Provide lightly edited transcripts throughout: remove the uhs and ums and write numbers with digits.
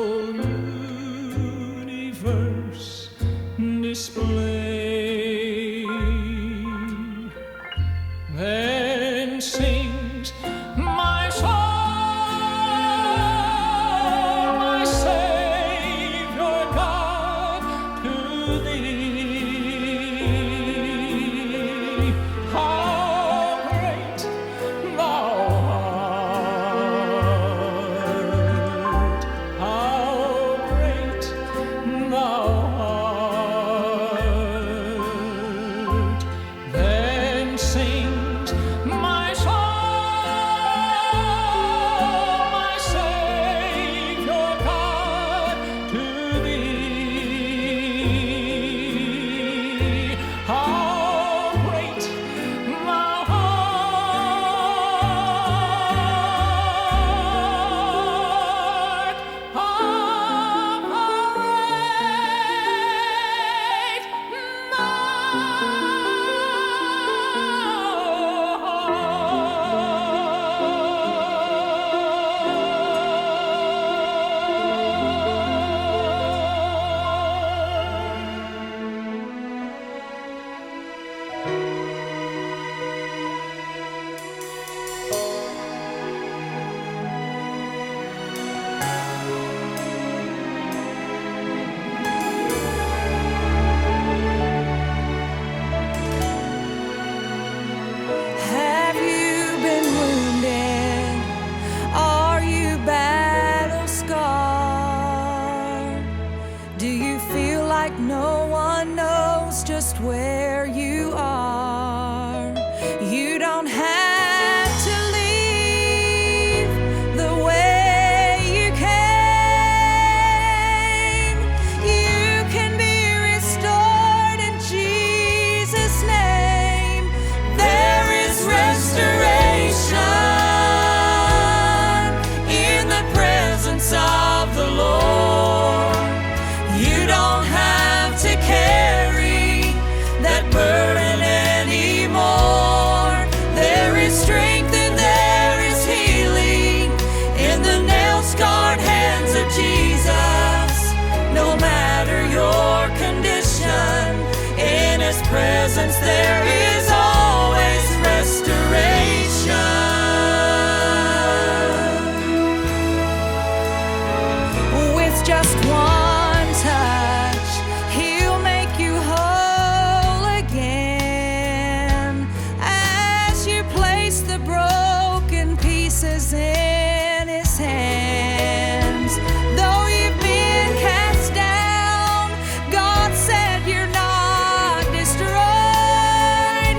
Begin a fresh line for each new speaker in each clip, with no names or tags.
whole universe display. Then sings my soul, my Savior God, to thee. How great thou art, how great thou art. Then sings my soul, my Savior God, to thee. How great thou art, how great
Have you been wounded? Are you battle scarred? Do you feel like no one knows just where you are? You don't have to leave the way you came. You can be restored in Jesus' name. There is restoration in the presence of the Lord. You don't have to carry that burden anymore. There is strength and there is healing in the nail-scarred hands of Jesus. No matter your condition, in His presence there is always restoration. With just one touch, He'll make you whole again. As you place the broken pieces in His hands, though you've been cast down, God said you're not destroyed.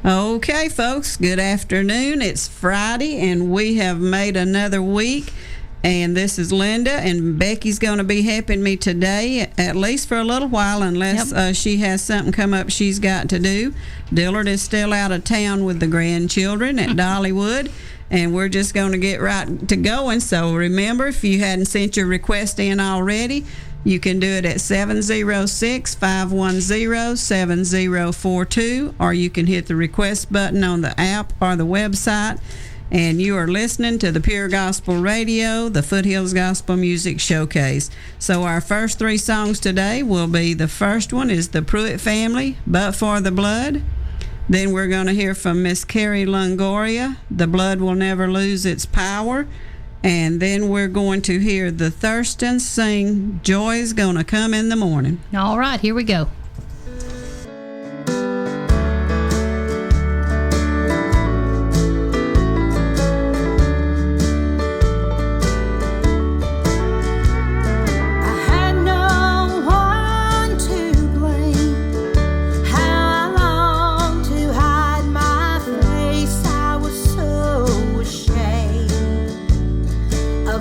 Okay, folks, good afternoon. It's Friday, and we have made another week. And this is Linda, and Becky's going to be helping me today, at least for a little while, unless she has something come up she's got to do. Dillard is still out of town with the grandchildren at Dollywood, and we're just going to get right to going. So remember, if you hadn't sent your request in already, you can do it at 706-510-7042, or you can hit the request button on the app or the website. And you are listening to the Pure Gospel Radio, the Foothills Gospel Music Showcase. So our first three songs today will be, the first one is the Pruitt Family, But for the Blood. Then we're going to hear from Miss Carrie Longoria, The Blood Will Never Lose Its Power. And then we're going to hear the Thurstons sing, Joy's Gonna Come in the Morning.
All right, here we go.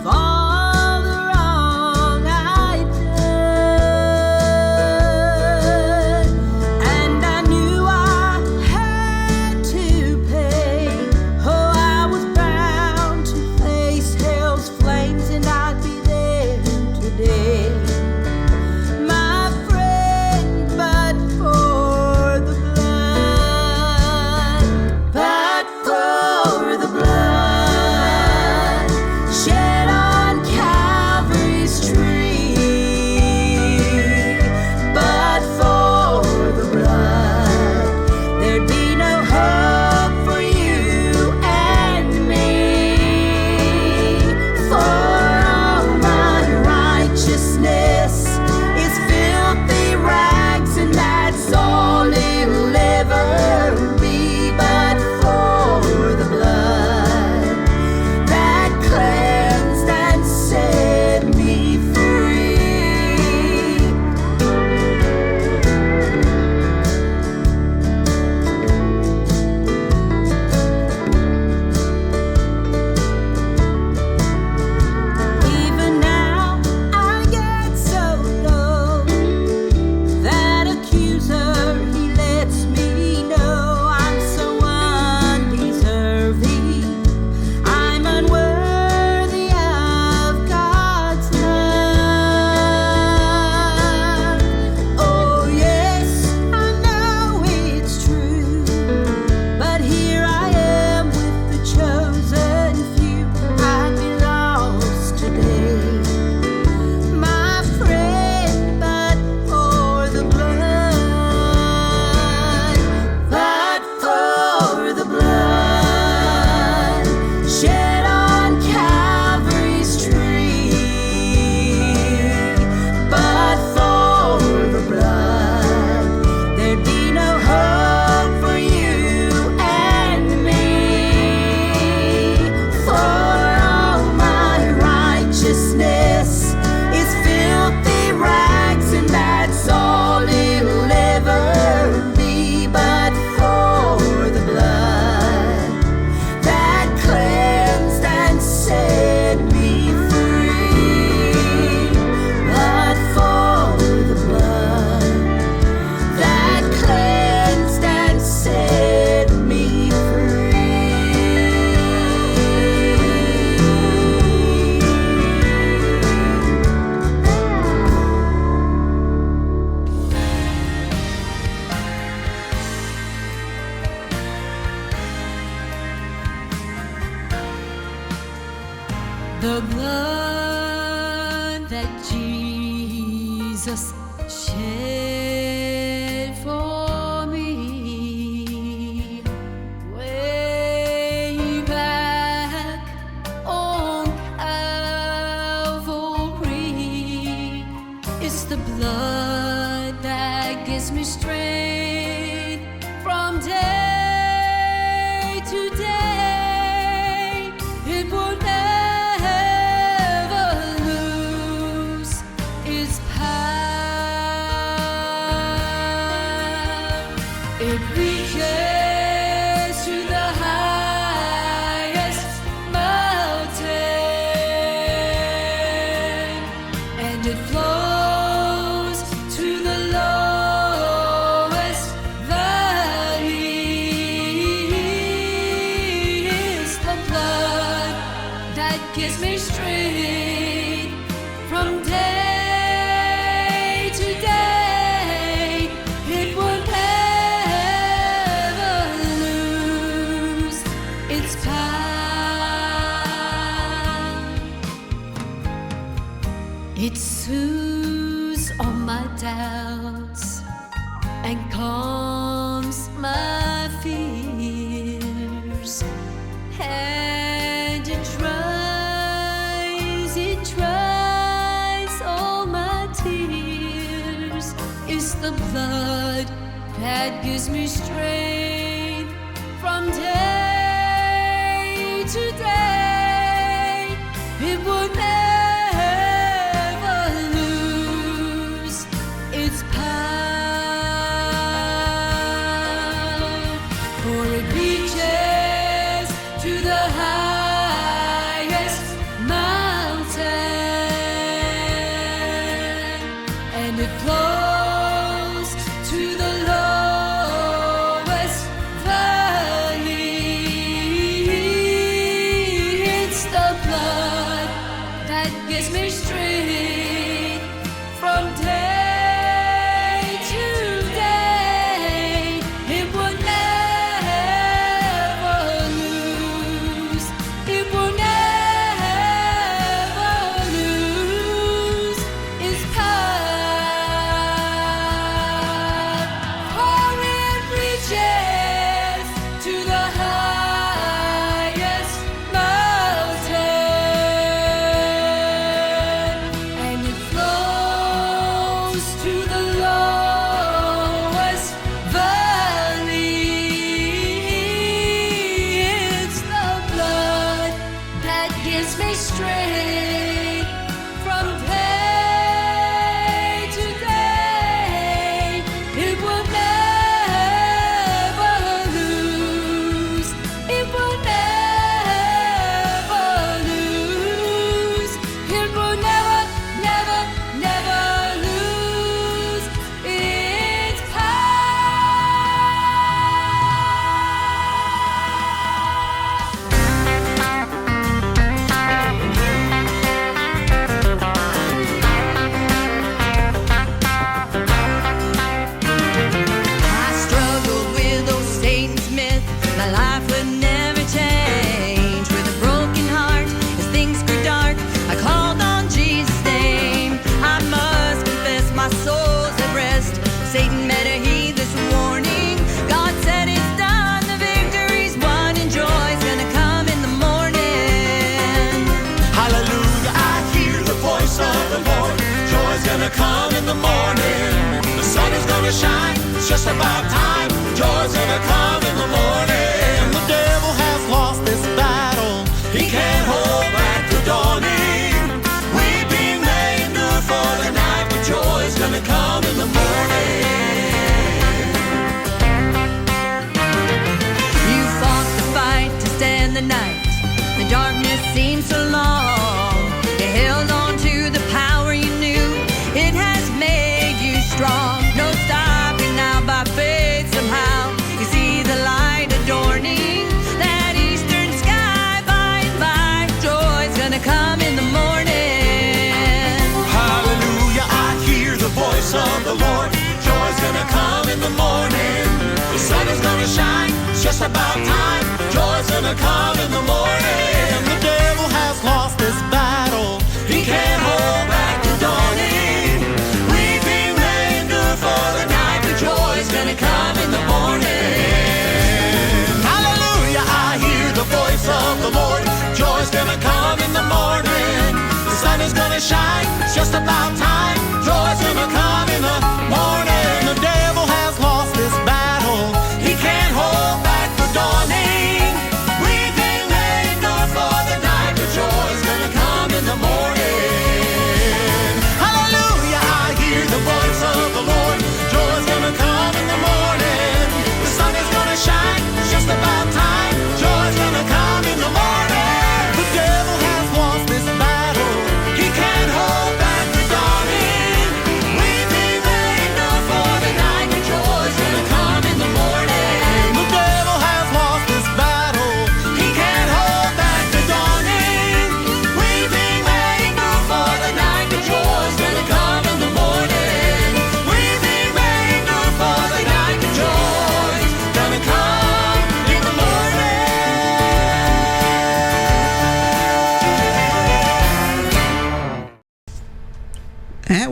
All the wrong I'd
The blood that Jesus shed for me way back on Calvary. It's the blood that gives me strength from day to day. It will never lose its power. gives me strength from day to day. It will never lose its power. It soothes all my doubts and calms my fears, and it dries all my tears. It's the blood that gives me strength from day to day. It will never lose its power, for it reaches to the highest mountain, and it flows to the lowest valley. It's the blood that gives me strength from day to day. It will never lose. It will never lose its power. For it reaches to the highest mountain, and it flows to the lowest valley. It's the blood that gives me strength from day to day. It will never lose. It will never lose. It will never, never, never lose its I struggled with old Satan's myth. My life would never change. With a broken heart, as things grew dark, I called on Jesus' name. I must confess my soul's at rest. Satan better heed this warning. God said it's done, the victory's won, and joy's gonna come in the morning.
Hallelujah, I hear the voice of the Lord. Joy's gonna come in the morning. The sun is gonna shine, it's just about time. Joy's gonna come in the morning. The devil has lost this battle. He can't hold back the dawning. Weeping may endure for the night, but joy's gonna come in the morning.
You fought the fight to stand the night. The darkness seemed so long. You held on to the power you knew. It has made you strong. No stopping now by faith somehow. You see the light adorning that eastern sky by and by. Joy's gonna come in the morning.
Hallelujah, I hear the voice of the Lord. Joy's gonna come in the morning. The sun is gonna shine, it's just about time. Joy's gonna come in the morning. The devil has lost this battle. He can't hold back the dawning. Weeping may endure for the night, but joy's gonna come in the morning. Hallelujah, I hear the voice of the Lord. Joy's gonna come in the morning. The sun is gonna shine, it's just about time. Joy's gonna come in the morning. The devil has lost this battle. He can't hold back the dawning. Weeping may endure for the night, but joy's gonna come in the morning. Hallelujah, I hear the voice of the Lord. Joy's gonna come in the morning. The sun is gonna shine, it's just about time. Joy's gonna come in the morning. The devil has lost this battle. He can't hold back the dawning.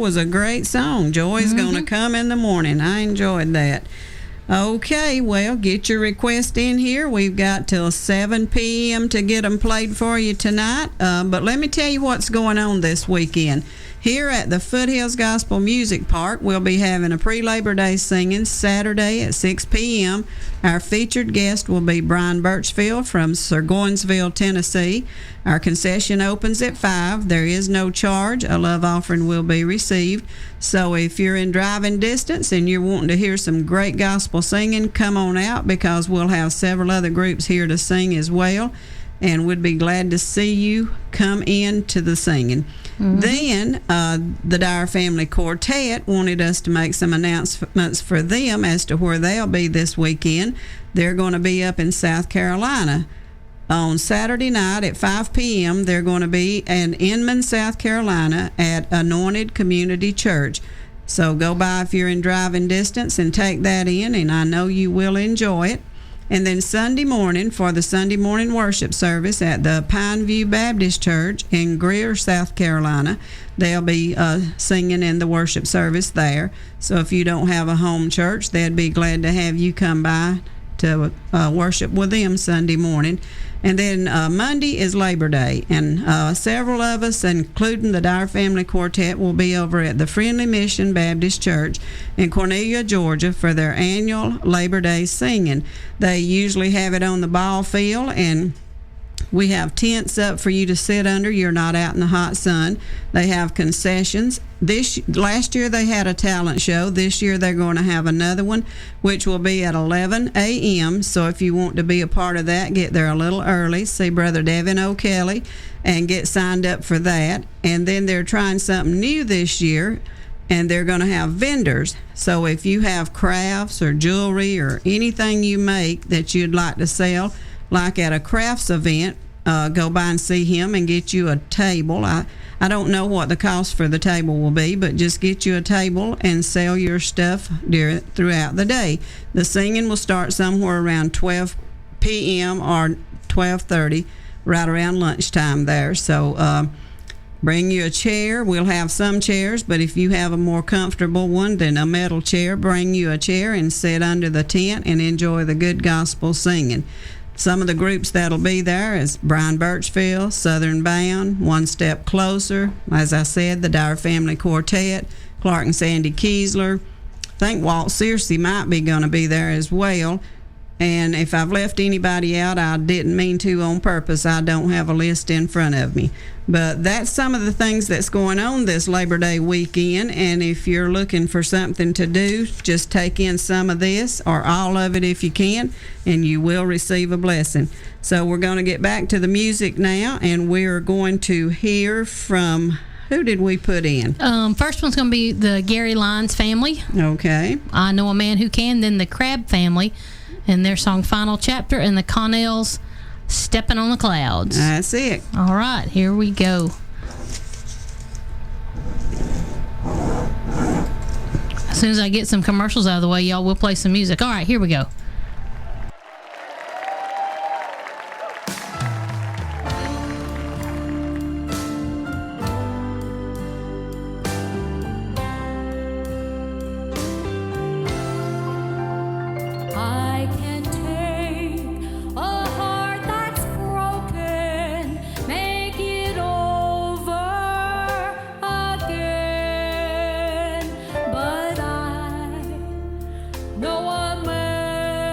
was a great song. Joy's Gonna Come in the Morning. I enjoyed that. Okay, well, get your request in here. We've got till 7 p.m. to get them played for you tonight. But let me tell you what's going on this weekend. Here at the Foothills Gospel Music Park, we'll be having a pre-Labor Day singing Saturday at 6 p.m. Our featured guest will be Brian Birchfield from Burgonsville, Tennessee. Our concession opens at 5. There is no charge. A love offering will be received. So if you're in driving distance and you're wanting to hear some great gospel singing, come on out, because we'll have several other groups here to sing as well. And we'd be glad to see you come in to the singing. Then the Dyer Family Quartet wanted us to make some announcements for them as to where they'll be this weekend. They're going to be up in South Carolina. On Saturday night at 5 p.m., they're going to be in Inman, South Carolina at Anointed Community Church. So go by if you're in driving distance and take that in, and I know you will enjoy it. And then Sunday morning, for the Sunday morning worship service at the Pineview Baptist Church in Greer, South Carolina, they'll be singing in the worship service there. So if you don't have a home church, they'd be glad to have you come by to worship with them Sunday morning. And then Monday is Labor Day, and several of us, including the Dyer Family Quartet, will be over at the Friendly Mission Baptist Church in Cornelia, Georgia, for their annual Labor Day singing. They usually have it on the ball field, and we have tents up for you to sit under. You're not out in the hot sun. They have concessions. Last year they had a talent show. This year they're going to have another one, which will be at 11 a.m. So if you want to be a part of that, get there a little early. See Brother Devin O'Kelly and get signed up for that. And then they're trying something new this year, and they're going to have vendors. So if you have crafts or jewelry or anything you make that you'd like to sell, like at a crafts event, go by and see him and get you a table. I don't know what the cost for the table will be, but just get you a table and sell your stuff throughout the day. The singing will start somewhere around 12 p.m. or 12:30, right around lunchtime there. So bring you a chair. We'll have some chairs, but if you have a more comfortable one than a metal chair, bring you a chair and sit under the tent and enjoy the good gospel singing. Some of the groups that'll be there is Brian Birchfield, Southern Bound, One Step Closer, as I said, the Dyer Family Quartet, Clark and Sandy Kiesler. I think Walt Searcy might be going to be there as well. And if I've left anybody out, I didn't mean to on purpose. I don't have a list in front of me. But that's some of the things that's going on this Labor Day weekend. And if you're looking for something to do, just take in some of this or all of it if you can, and you will receive a blessing. So we're going to get back to the music now, and we're going to hear from... Who did we put in?
First one's going to be the Gary Lyons family.
Okay.
I Know a Man Who Can. Then the Crab family and their song Final Chapter, and the Connells Stepping on the Clouds.
That's it.
All right, here we go. As soon as I get some commercials out of the way, y'all, we'll play some music. All right, here we go.
I can take a heart that's broken, make it over again. But I know a man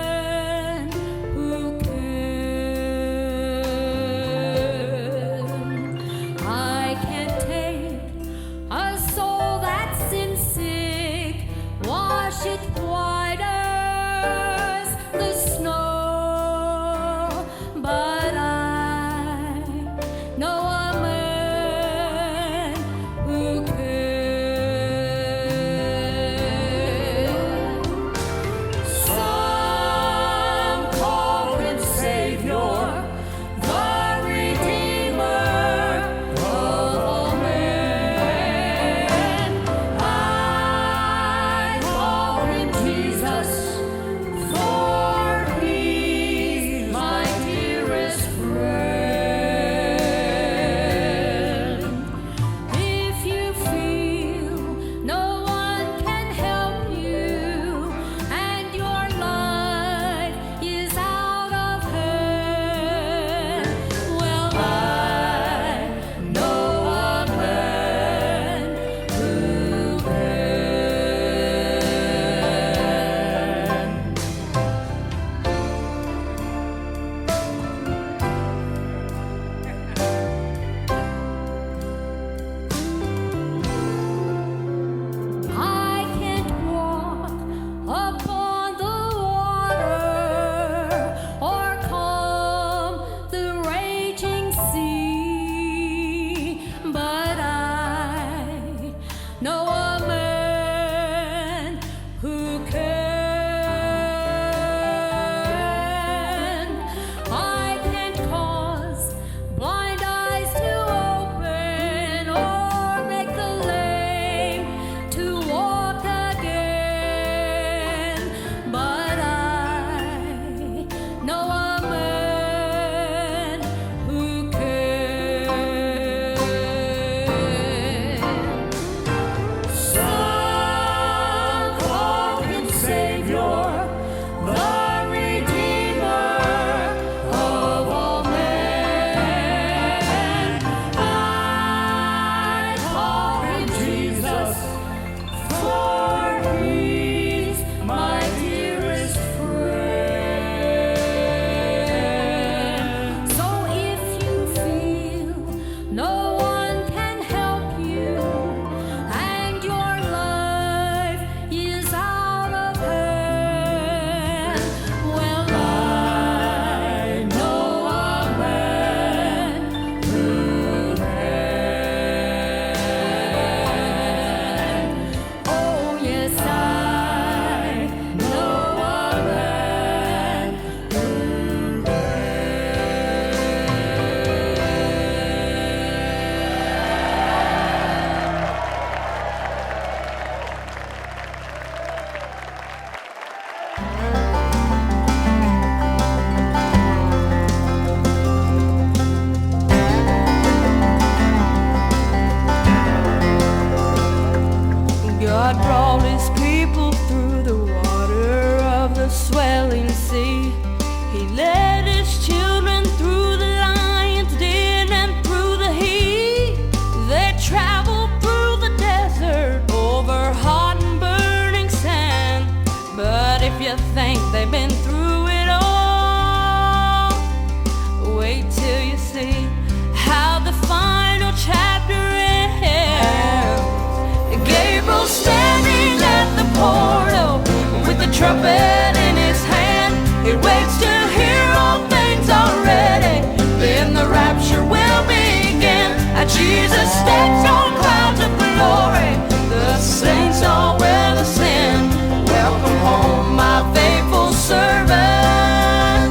trumpet in his hand. It waits to hear all things are ready. Then the rapture will begin. Jesus steps on clouds of glory. The saints all will ascend. Welcome home, my faithful servant,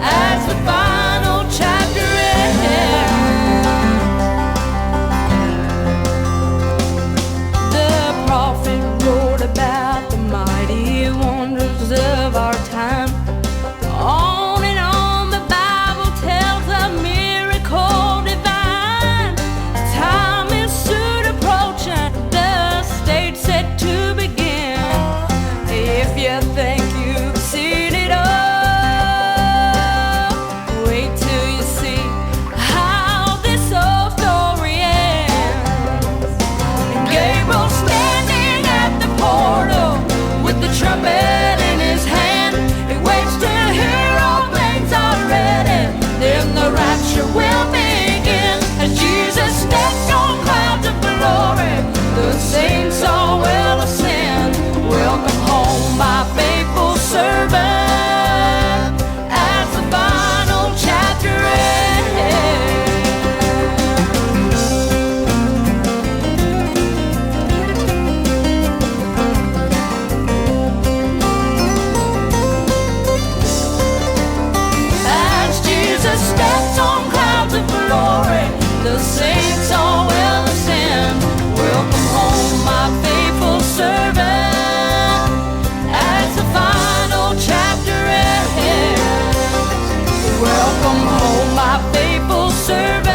as the final chapter ends. The prophet wrote about the mighty wonders of our time. On and on the Bible tells of miracle divine. Time is soon approaching, the stage set to begin. If you think you've seen it all, wait till you see how this old story ends. And Gabriel standing at the portal with the trumpet in his hand. He waits to hear all things are ready. Then the rapture will begin. As Jesus steps on clouds of glory, the saints all will ascend. Welcome home, my faithful servant, as the final chapter ends. As Jesus steps on clouds of glory, the saints all will ascend. Welcome home, my faithful servant, as the final chapter ends. Welcome home, my faithful servant.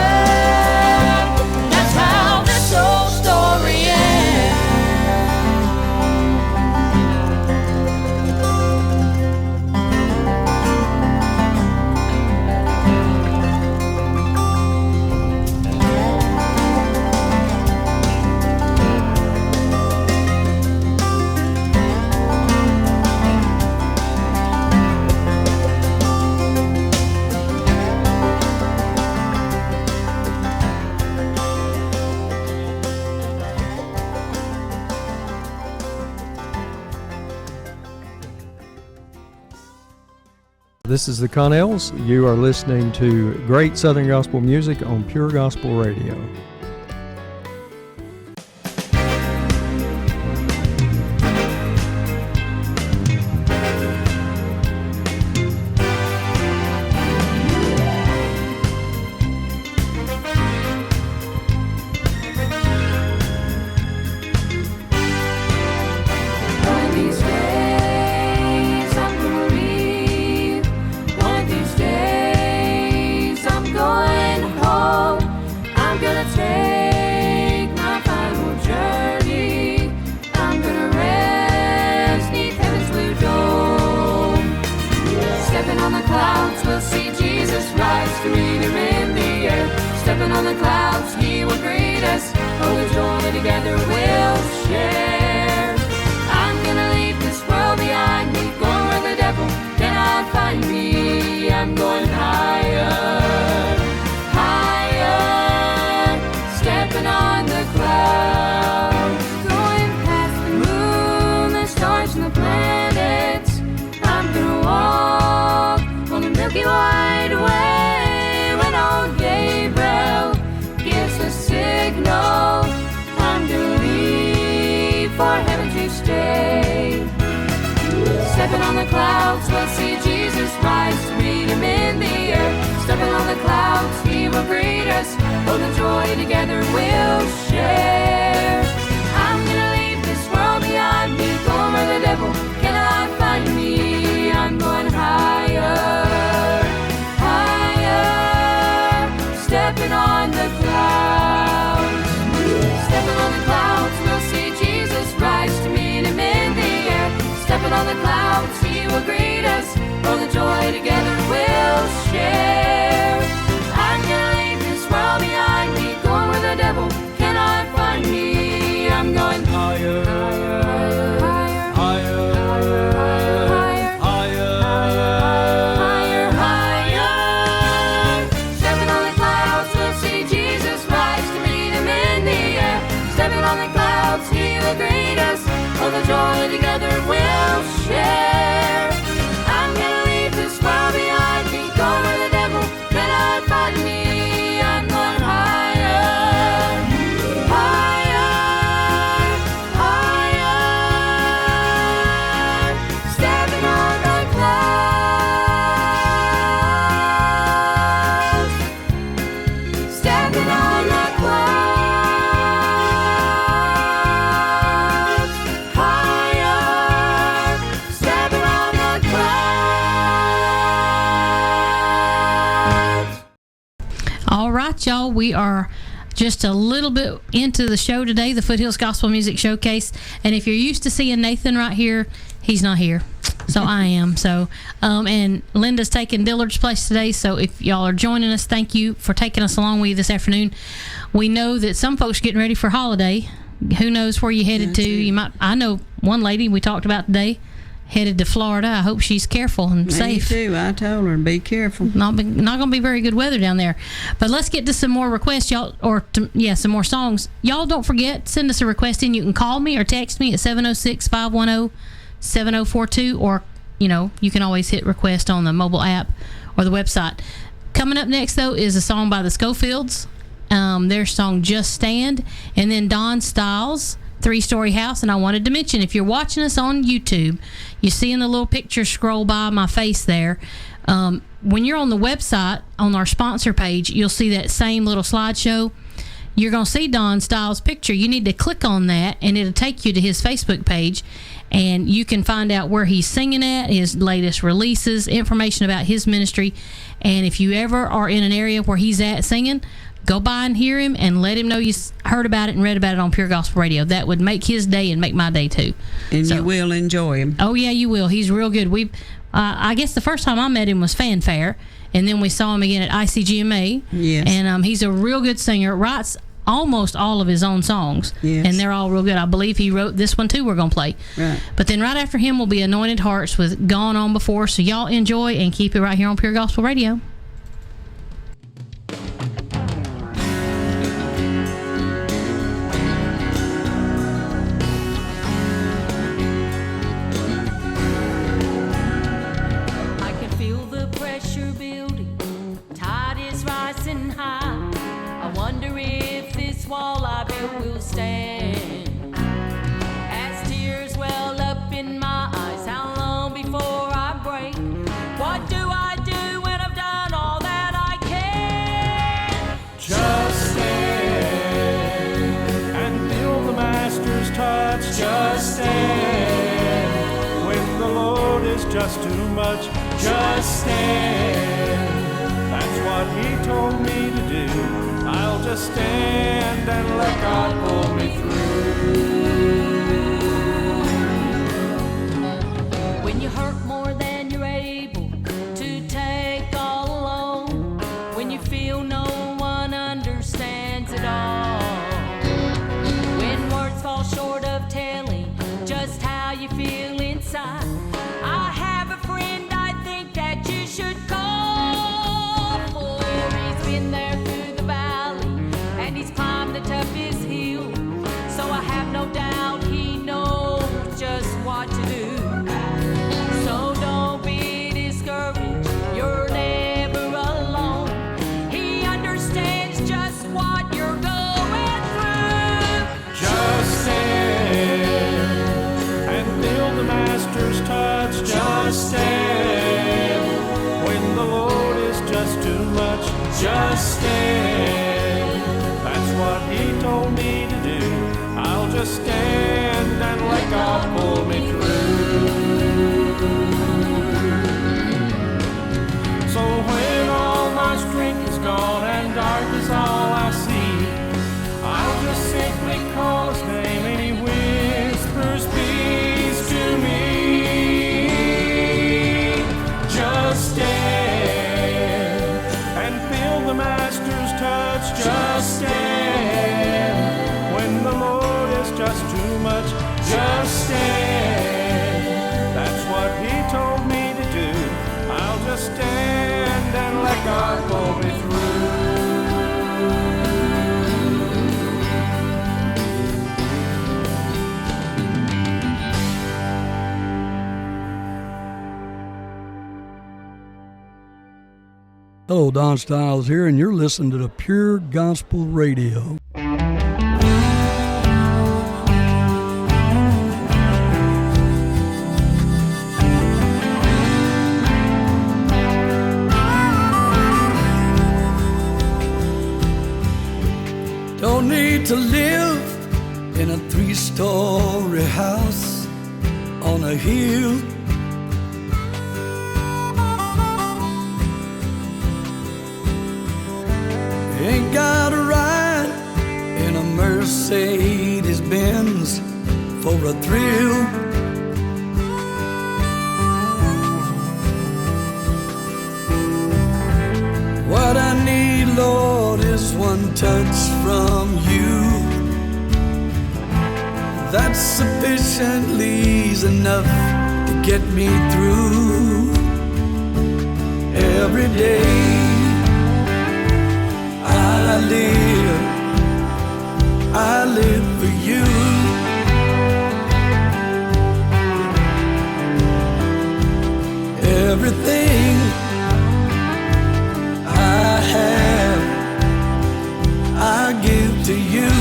That's how this old story ends.
This is the Connells. You are listening to great Southern Gospel music on Pure Gospel Radio.
One of these days I'm gonna leave. One of these days I'm going home. I'm gonna take my final journey. I'm gonna rest 'neath heaven's blue dome. Stepping on the clouds, we'll see Jesus rise to meet him in the air. Stepping on the clouds, he will greet us. Oh, the joy together we'll share. I'm gonna leave this world behind me, going where the devil cannot find me. I'm going higher, higher, stepping on the clouds, going past the moon, the stars and the planets. I'm gonna walk on the Milky Wide Way when old Gabriel gives the signal. I'm gonna leave for heaven to stay. Stepping on the clouds, we'll see Jesus rise to meet him in the air. Stepping on the clouds, he will greet us. Oh, the joy together we'll share. I'm gonna leave this world behind me, going where the devil cannot find me. I'm going higher, higher, stepping on the clouds. Stepping on the clouds, we'll see Jesus rise to meet him in the air. Stepping on the clouds, he will greet us. Oh, the joy together we'll share. I'm gonna leave this world behind me, going where the devil cannot find me. I'm going higher, higher, higher, higher, higher, higher, higher. Stepping on the clouds, we'll see Jesus rise to meet him in the air. Stepping on the clouds, he will greet us. Oh, the joy together we'll share.
All right, y'all. We are just a little bit into the show today, the Foothills Gospel Music Showcase. And if you're used to seeing Nathan right here, he's not here. So I am. So, and Linda's taking Dillard's place today. So if y'all are joining us, thank you for taking us along with you this afternoon. We know that some folks are getting ready for holiday. Who knows where you headed to? You might. I know one lady we talked about today headed to Florida. I hope she's careful and safe.
Me too. I told her, be careful.
Not going to be very good weather down there. But let's get to some more requests, y'all, some more songs. Y'all don't forget, send us a request in. You can call me or text me at 706-510-7042, or, you can always hit request on the mobile app or the website. Coming up next, though, is a song by the Schofields. Their song Just Stand, and then Don Styles, Three-Story House. And I wanted to mention, if you're watching us on YouTube, you see in the little picture scroll by my face there, when you're on the website on our sponsor page, you'll see that same little slideshow. You're going to see Don Styles' picture. You need to click on that, and it'll take you to his Facebook page, and you can find out where he's singing at, his latest releases, information about his ministry. And if you ever are in an area where he's at singing, go by and hear him and let him know you heard about it and read about it on Pure Gospel Radio. That would make his day and make my day too.
And you will enjoy him.
Oh, yeah, you will. He's real good. I guess the first time I met him was Fanfare, and then we saw him again at ICGMA.
Yes.
And he's a real good singer, writes almost all of his own songs.
Yes.
And they're all real good. I believe he wrote this one too we're going to play.
Right.
But then right after him will be Anointed Hearts with Gone On Before. So y'all enjoy and keep it right here on Pure Gospel Radio.
Wall I built will stand. As tears well up in my eyes, how long before I break? What do I do when I've done all that I can?
Just stand and feel the Master's touch. Just stand when the load is just too much. Just stand. That's what He told me to do. I'll just stand and let God pull me through.
When you hurt more than you're able to take all alone, when you feel no one understands it all, when words fall short of telling just how you feel inside, I have a friend I think that you should call, for he's been there through the valley and he's climbed the toughest hill, so I have no doubt he knows just what to do. So don't be discouraged, you're never alone. He understands just what you're going through.
Just stand and feel the Master's touch. Just stand when the load is just too much. Just stand. That's what He told me to do. I'll just stand and let God pull me through. So when all my strength is gone and dark is all I see, I'll just simply call His name and He whispers peace to me. Just stand and feel the Master's touch. Just stand when the load is just too much. Just stand. That's what He told me to do. I'll just stand and let God pull me through.
Hello, Don Styles here, and you're listening to the Pure Gospel Radio. Don't need to live in a 3-story house on a hill. Ain't got a ride in a Mercedes Benz for a thrill. What I need, Lord, is one touch from you. That sufficiently is enough to get me through. Every day I live for you. Everything I have, I give to you.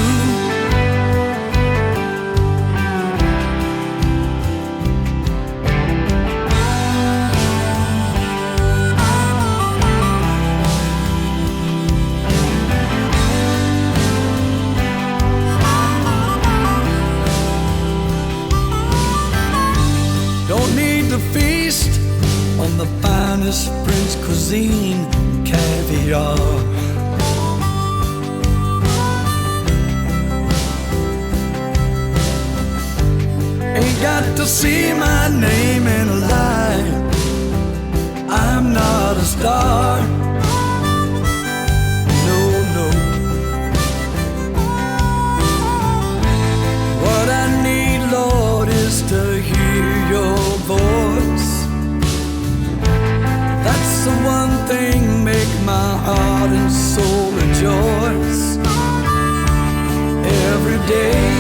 Don't need to feast on the finest French cuisine, caviar. Ain't got to see my name in a light. I'm not a star. No, no. What I need, Lord, is to hear your voice. That's the one thing make my heart and soul rejoice. Every day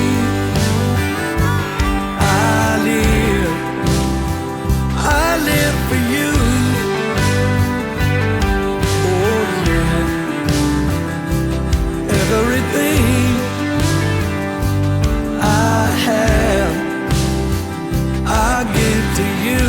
I live for you. Oh yeah. Everything I have, I give to you.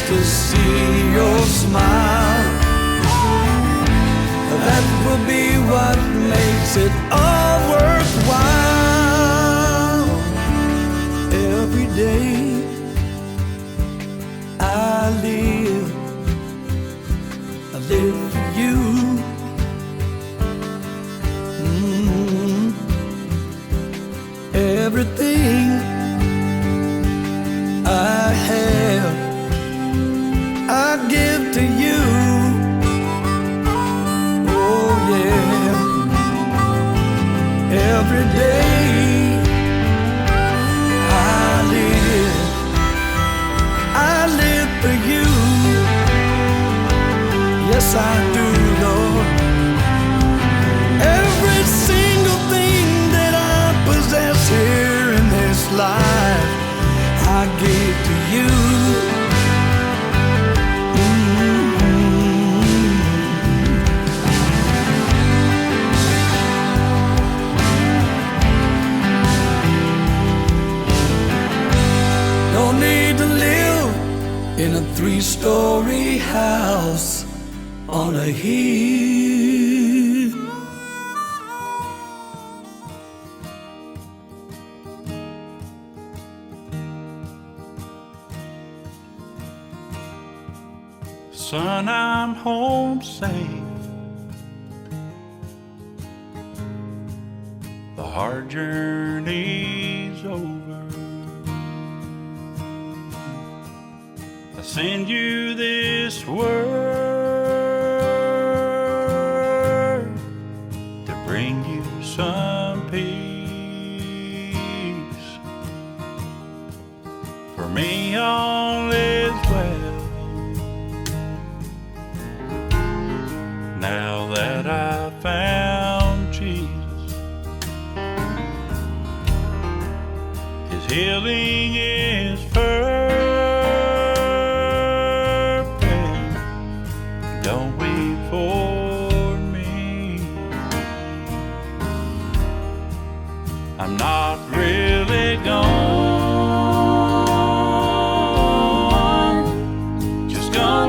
To see your smile, that will be what makes it all worthwhile. Every day I live for you. Everything I have, I give to you. Oh yeah. Every day I live for you. Yes, I do, Lord. Every single thing that I possess here in this life, I give to you. Don't need to live in a 3-story house on a hill.
Son, I'm home safe. The hard journey's over. I send you this word to bring you some peace. For me, all is well. Now that I found Jesus, His healing is perfect.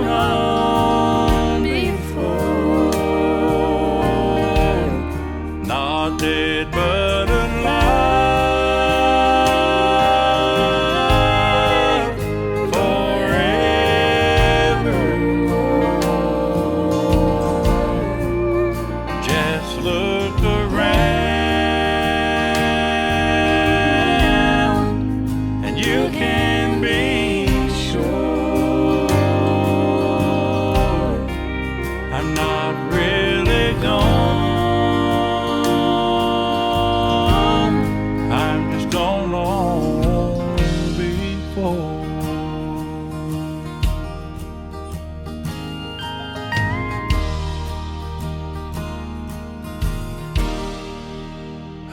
gone on before. Not dead but alive forevermore. Just look around and you can be sure I'm not really gone. I'm just gone on before.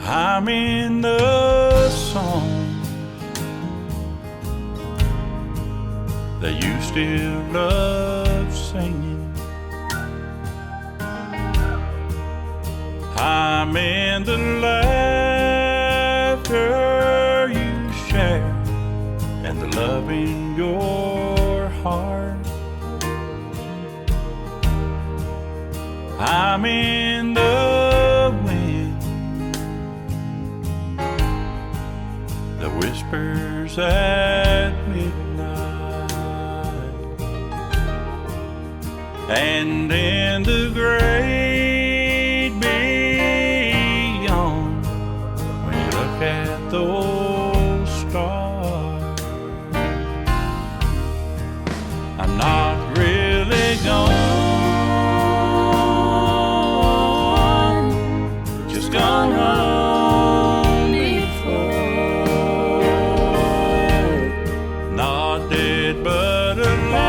I'm in the song that you still love singing. I'm in the laughter you share and the love in your heart. I'm in the wind that whispers at midnight, and in the great beyond when you look at those stars. I'm not really gone, just gone on before. Not dead but alive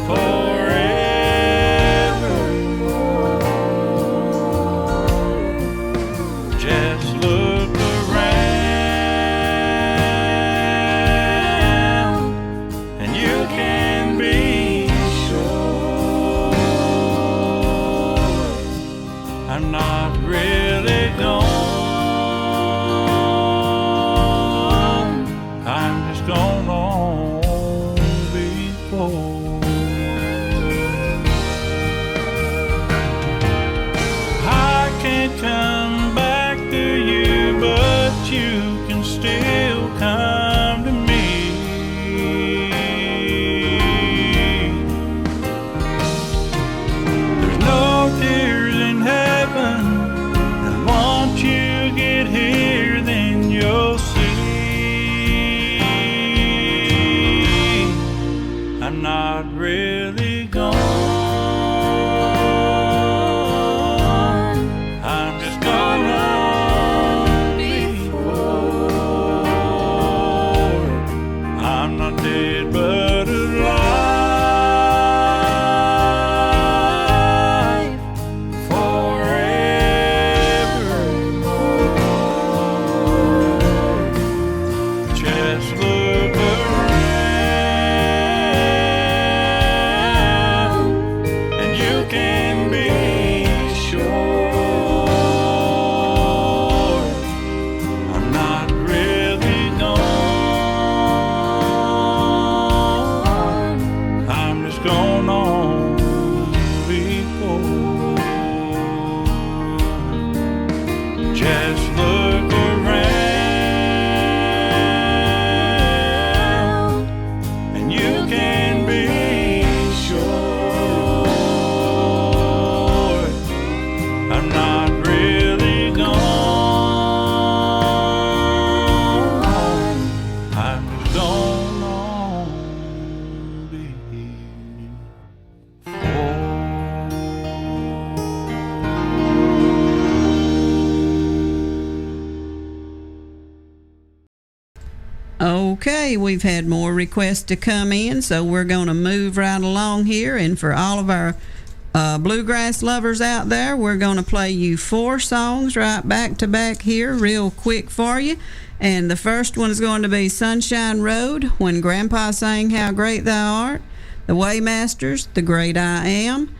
forevermore. Just look around and you can be sure I'm not really gone. I'm just gone on before. I can't come back to you, but you can still come to me. There's no tears in heaven, and once you get here, then you'll see I'm not really gone. I'm just gone on before. I'm not dead but alive forevermore. Just look around and you can be sure I'm not really gone. I'm just gone on before. Just look around and you can be sure I'm not really gone. I'm just gone on
Okay, we've had more requests to come in, so we're going to move right along here. And for all of our bluegrass lovers out there, we're going to play you 4 songs right back to back here real quick for you. And the first one is going to be Sunshine Road, When Grandpa Sang How Great Thou Art, The Waymasters, The Great I Am.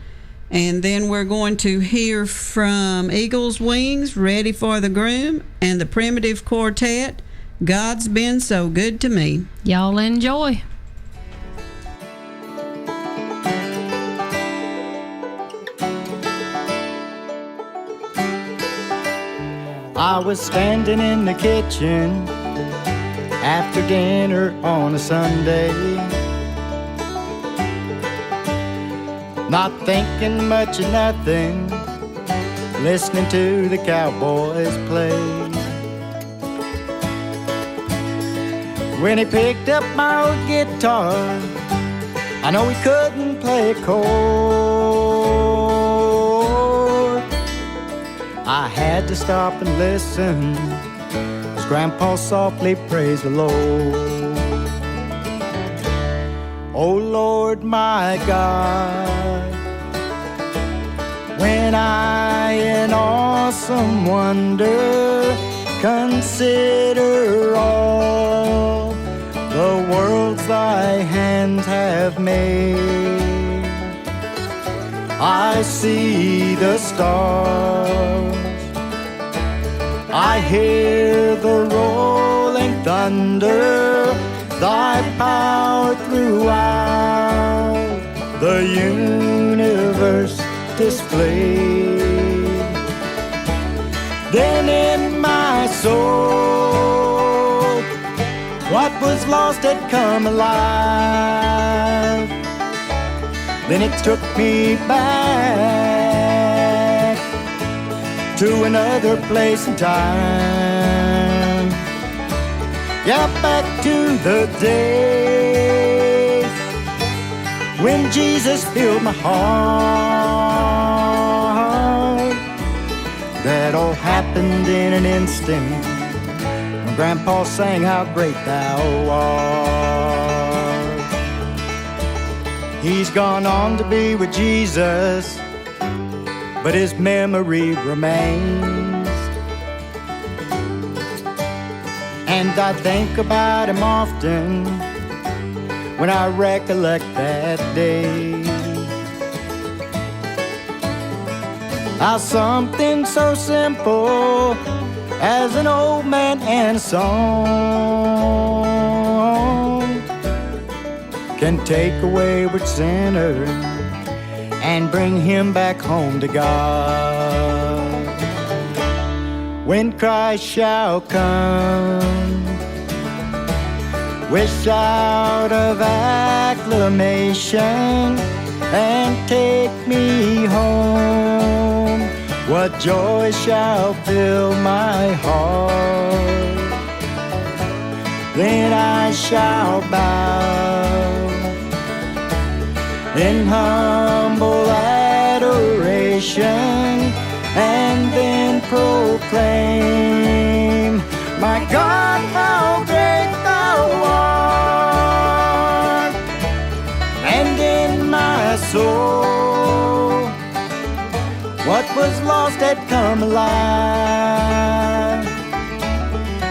And then we're going to hear from Eagle's Wings, Ready for the Groom, and the Primitive Quartet, God's been so good to me.
Y'all enjoy.
I was standing in the kitchen after dinner on a Sunday, not thinking much of nothing, listening to the Cowboys play. When he picked up my old guitar, I know he couldn't play a chord. I had to stop and listen as Grandpa softly praised the Lord. Oh Lord my God, when I in awesome wonder consider all the worlds thy hands have made, I see the stars, I hear the rolling thunder, thy power throughout the universe displayed. Then in my soul, what was lost had come alive. Then it took me back to another place and time. Yeah, back to the day when Jesus filled my heart. That all happened in an instant when Grandpa sang how great thou art. He's gone on to be with Jesus, but his memory remains. And I think about him often when I recollect that day. How something so simple as an old man and a song can take a wayward sinner and bring him back home to God. When Christ shall come with shout of acclamation and take me home, what joy shall fill my heart. Then I shall bow in humble adoration and then proclaim, my God, how great thou art. And in my soul, what was lost had come alive.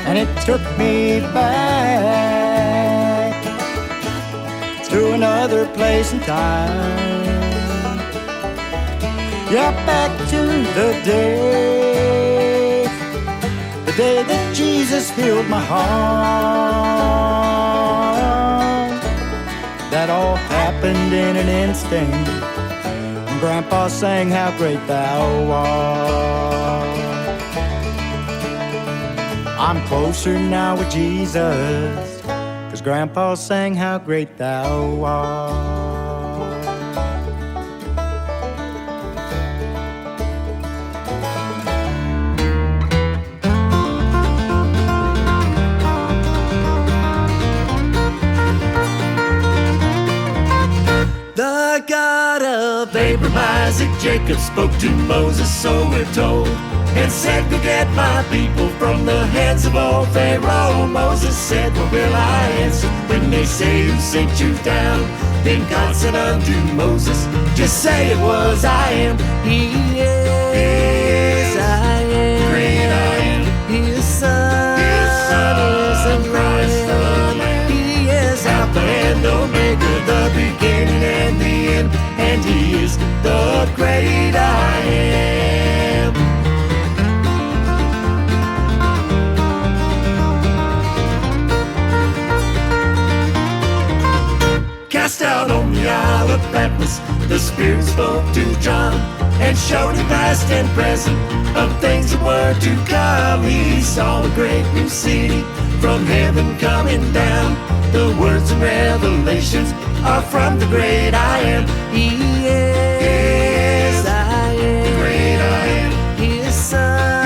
And it took me back to another place and time. Yeah, back to the day that Jesus filled my heart. That all happened in an instant when Grandpa sang how great thou art. I'm closer now with Jesus, 'cause Grandpa sang how great thou art.
The God of Abraham, Isaac, Jacob spoke to Moses, so we're told, and said, go get my people from the hands of all Pharaoh. Moses said, what will I answer when they say who sent you down? Then God said unto Moses, just say it was I am. He is, I am, great I am. His son is the Christ the Lamb. He is Alpha and Omega, the beginning and the end, and he is the great I am. Christ out on the Isle of Patmos, the Spirit spoke to John and showed him past and present of things that were to come. He saw a great new city from heaven coming down. The words and revelations are from the great I am. He is, I am, the great I am. His Son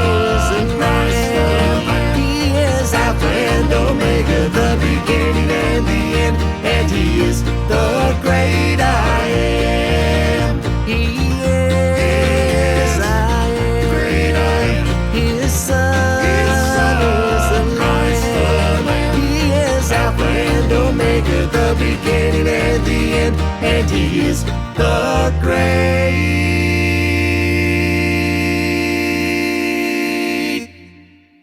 is the Christ the Lamb. He is Alpha and Omega, the beginning and the end, and He is the great I am. He is, I am, the great I am. His Son is the Christ the Lamb. He is Alpha and Omega, the beginning and the end, and He is the great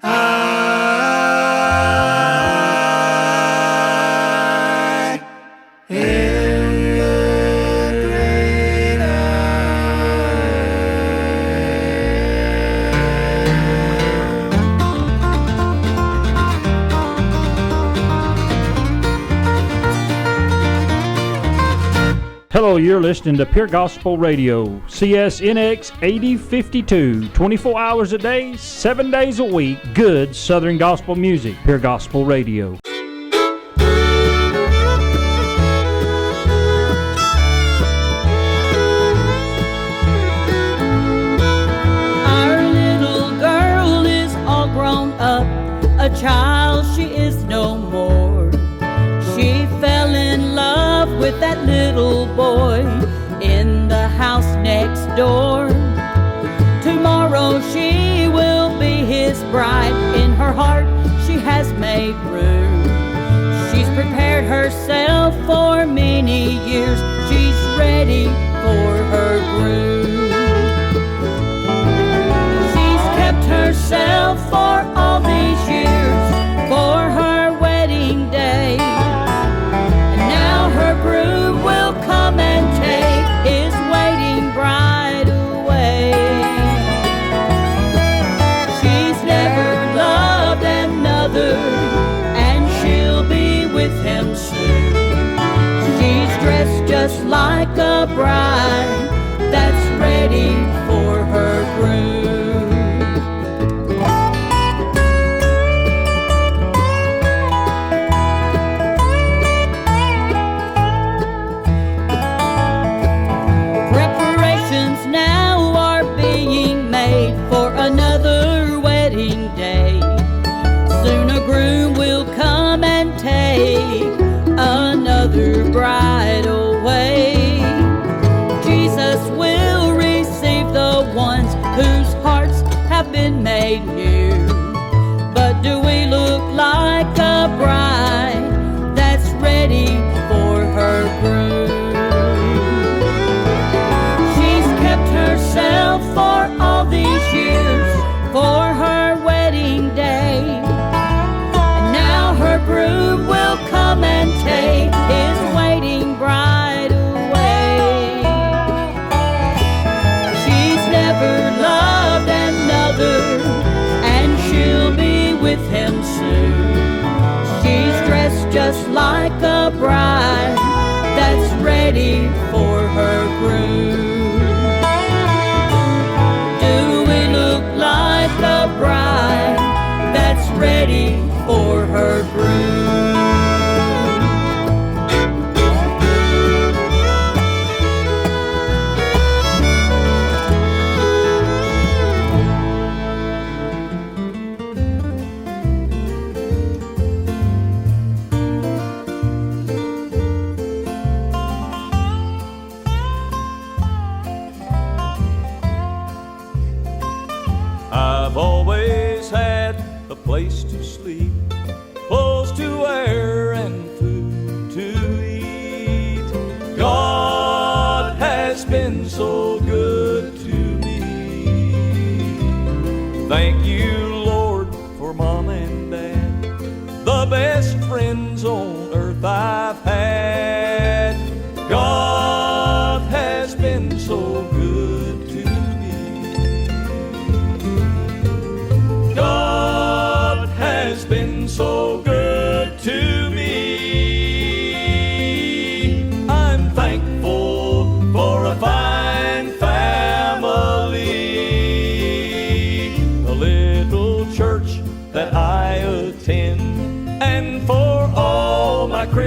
I
Hello, you're listening to Pure Gospel Radio, CSNX 8052, 24 hours a day, 7 days a week, good Southern Gospel music, Pure Gospel Radio.
Our little girl is all grown up, a child she is no more. She fell in love with that little boy in the house next door. Tomorrow she will be his bride. In her heart she has made room. She's prepared herself for many years. She's ready for her groom. She's kept herself for all these years for her wedding day. Her groom will come and take his waiting bride away. She's never loved another, and she'll be with him soon. She's dressed just like a bride that's ready for her groom. For another wedding day, soon a groom will come and take another bride away. Jesus will receive the ones whose hearts have been made new. But do we look like a bride that's ready for her groom? She's kept herself for all these years for her wedding day, and now her groom will come and take his waiting bride away. She's never loved another, and she'll be with him soon. She's dressed just like a bride that's ready for her groom. Like a bride that's ready for her groom.
I've always had a place to sleep, close to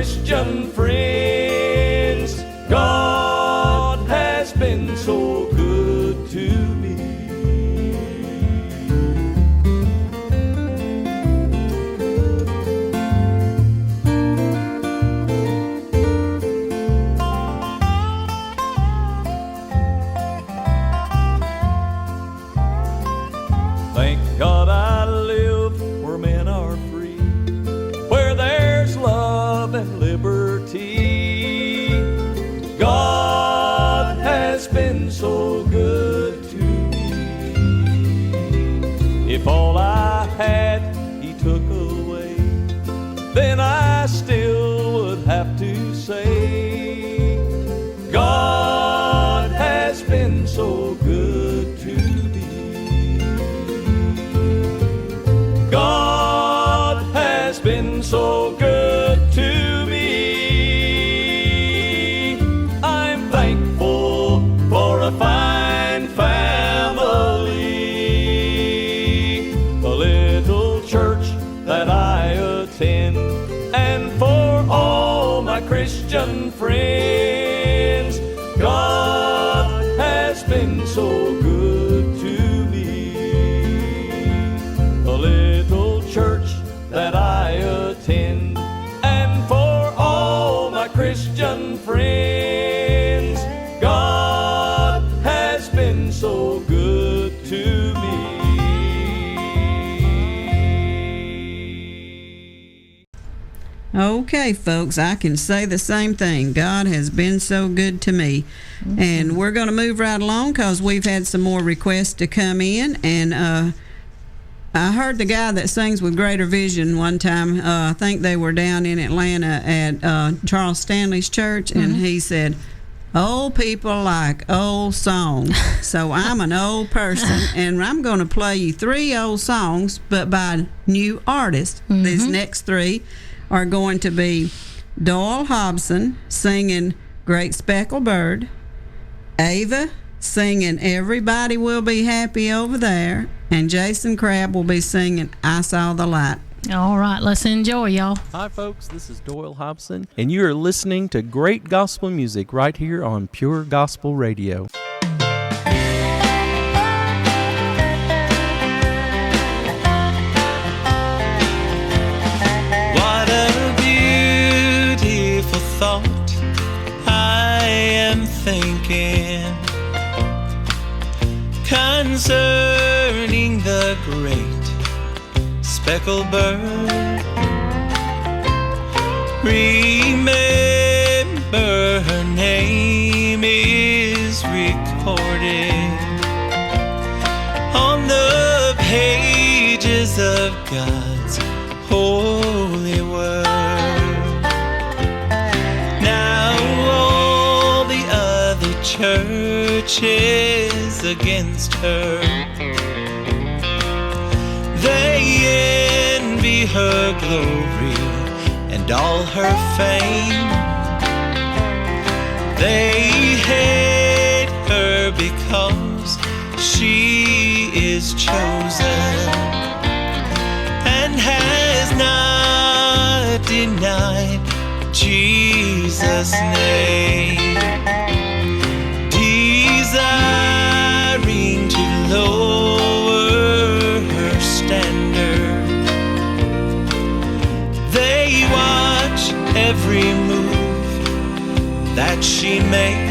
Christian friends. God has been so good to me. Thank God I live where men are free, where there's love and liberty. God has been so good to me. If all I had He took away, then I still would have to say, God has been so good to me. God has been so good to me. I'm thankful for a fine family, a little church that I attend, and for all my Christian friends. God has been so good to me. A little church that I attend, and for all my Christian friends, God has been so good to me.
Okay, folks, I can say the same thing. God has been so good to me. And we're going to move right along because we've had some more requests to come in. And I heard the guy that sings with Greater Vision one time. I think they were down in Atlanta at Charles Stanley's church, and he said, old people like old songs. So I'm an old person, and I'm going to play you 3 old songs, but by new artists. These next 3 are going to be Doyle Hobson singing Great Speckled Bird, Ava singing Everybody Will Be Happy Over There, and Jason Crabb will be singing I Saw the Light.
All right, let's enjoy, y'all.
Hi, folks. This is Doyle Hobson, and you are listening to great gospel music right here on Pure Gospel Radio.
What a beautiful thought I am thinking concerning the great speckled bird. Remember her name is recorded on the pages of God's holy word. Now all the other churches against her, they envy her glory and all her fame. They hate her because she is chosen and has not denied Jesus' name, desiring to lower her standard. They watch every move that she makes.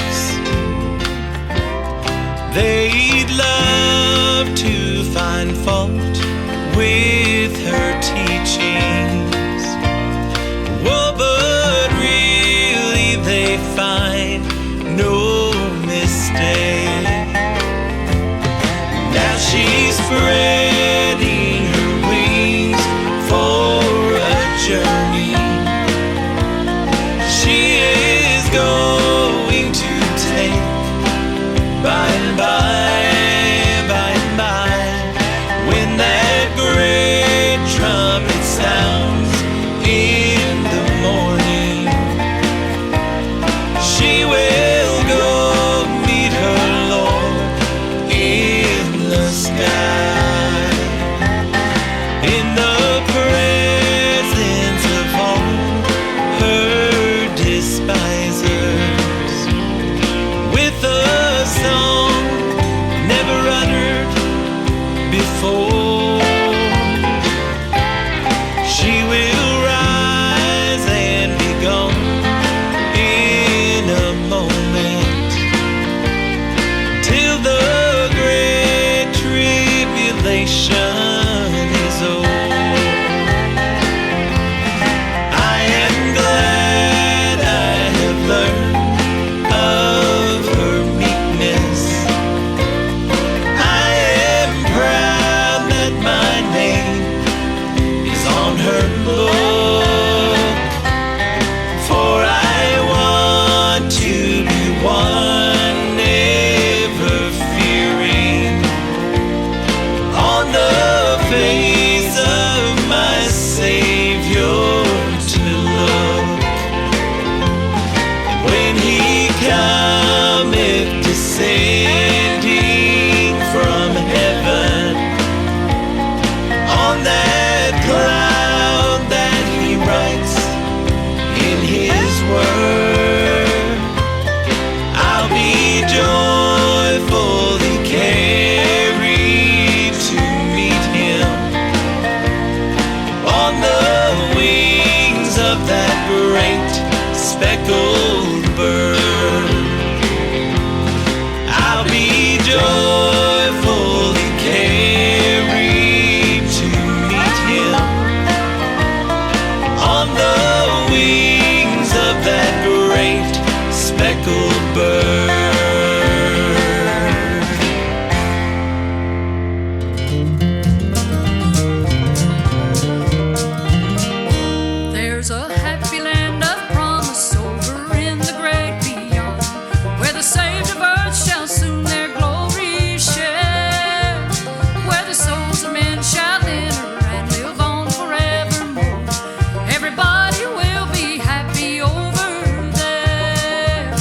They'd love to find fault with her teachings. Well, but really they find no mistake. Now she's spreading her wings for a journey. She is going to take by and by, when that great word. I'll be joyfully carried to meet him on the wings of that great speckled bird. I'll be joyfully carried to meet him on the wings of that great speckled bird.
There's a happy land of promise over in the great beyond, where the saved of earth shall soon their glory share, where the souls of men shall enter and live on forevermore. Everybody will be happy over there.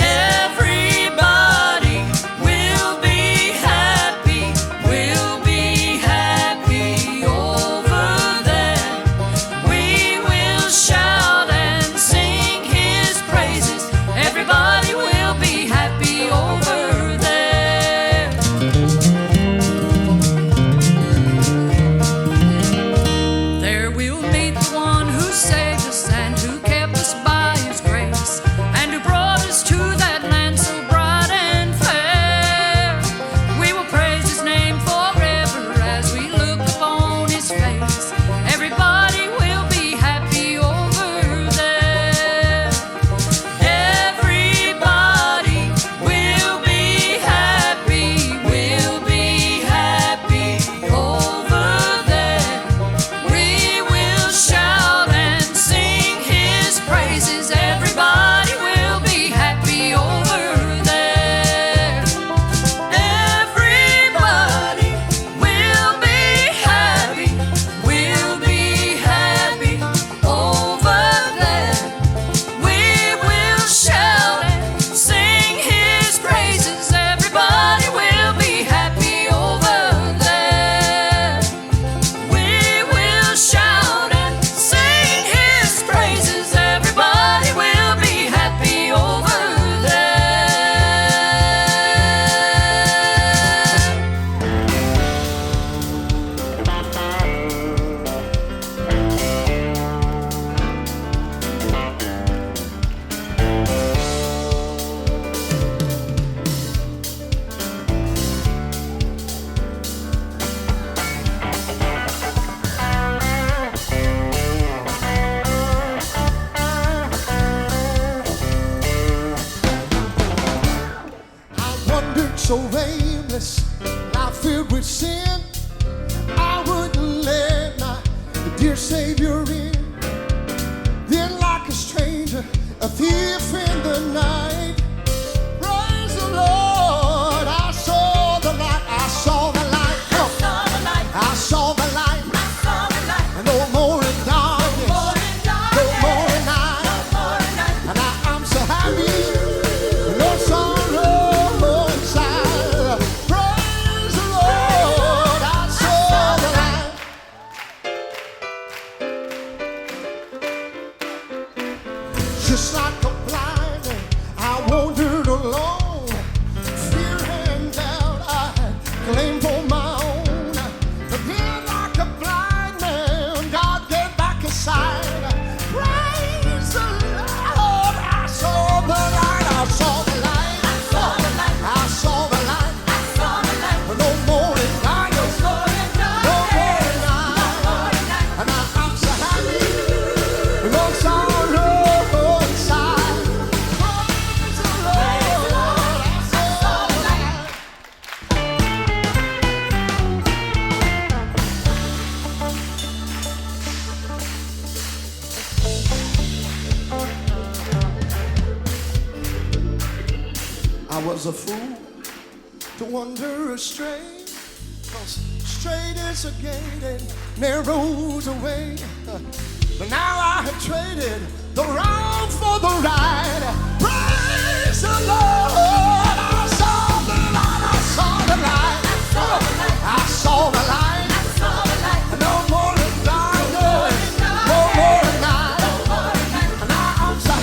Everybody will be happy over there. We will shout and sing his praises. Everybody will be happy over there. There we'll meet the one who saved us and who kept us by his grace, and who brought us to that land so bright and fair. We will praise his name forever as we look upon his face. Everybody will be happy over there. Everybody will be happy over there. We will shout and sing his praises. Everybody will be happy over there. Everybody will be happy over there. We will shout and sing his praises. Everybody will be happy over there. We will shout and sing his praises. Everybody will be happy over there.
I wandered so aimless, life filled with sin. I wouldn't let my dear Savior in. Then, like a stranger, a thief in the night, praise the Lord, I saw the light, I saw the light, I saw the light. No more in darkness, no more in night, and I'm so happy. No sorrow inside. Praise the Lord, I saw the light. Just like a blind man, I wandered alone. Fear and doubt I had claimed for my own. But then, like a blind man, God gave back his sight. Praise the Lord, I saw the light, I saw the light, I saw the light, I saw the light, I saw the light. No more in darkness, no more in night, and I'm so happy. No sorrow inside. Praise the Lord, I saw the light. I was a fool to wander astray, 'cause straight is a gate and narrow's a way. But now I have traded the wrong for the right. Praise the Lord, I saw the light, I saw the light, I saw the light, no more in darkness, no more in night, and I'm so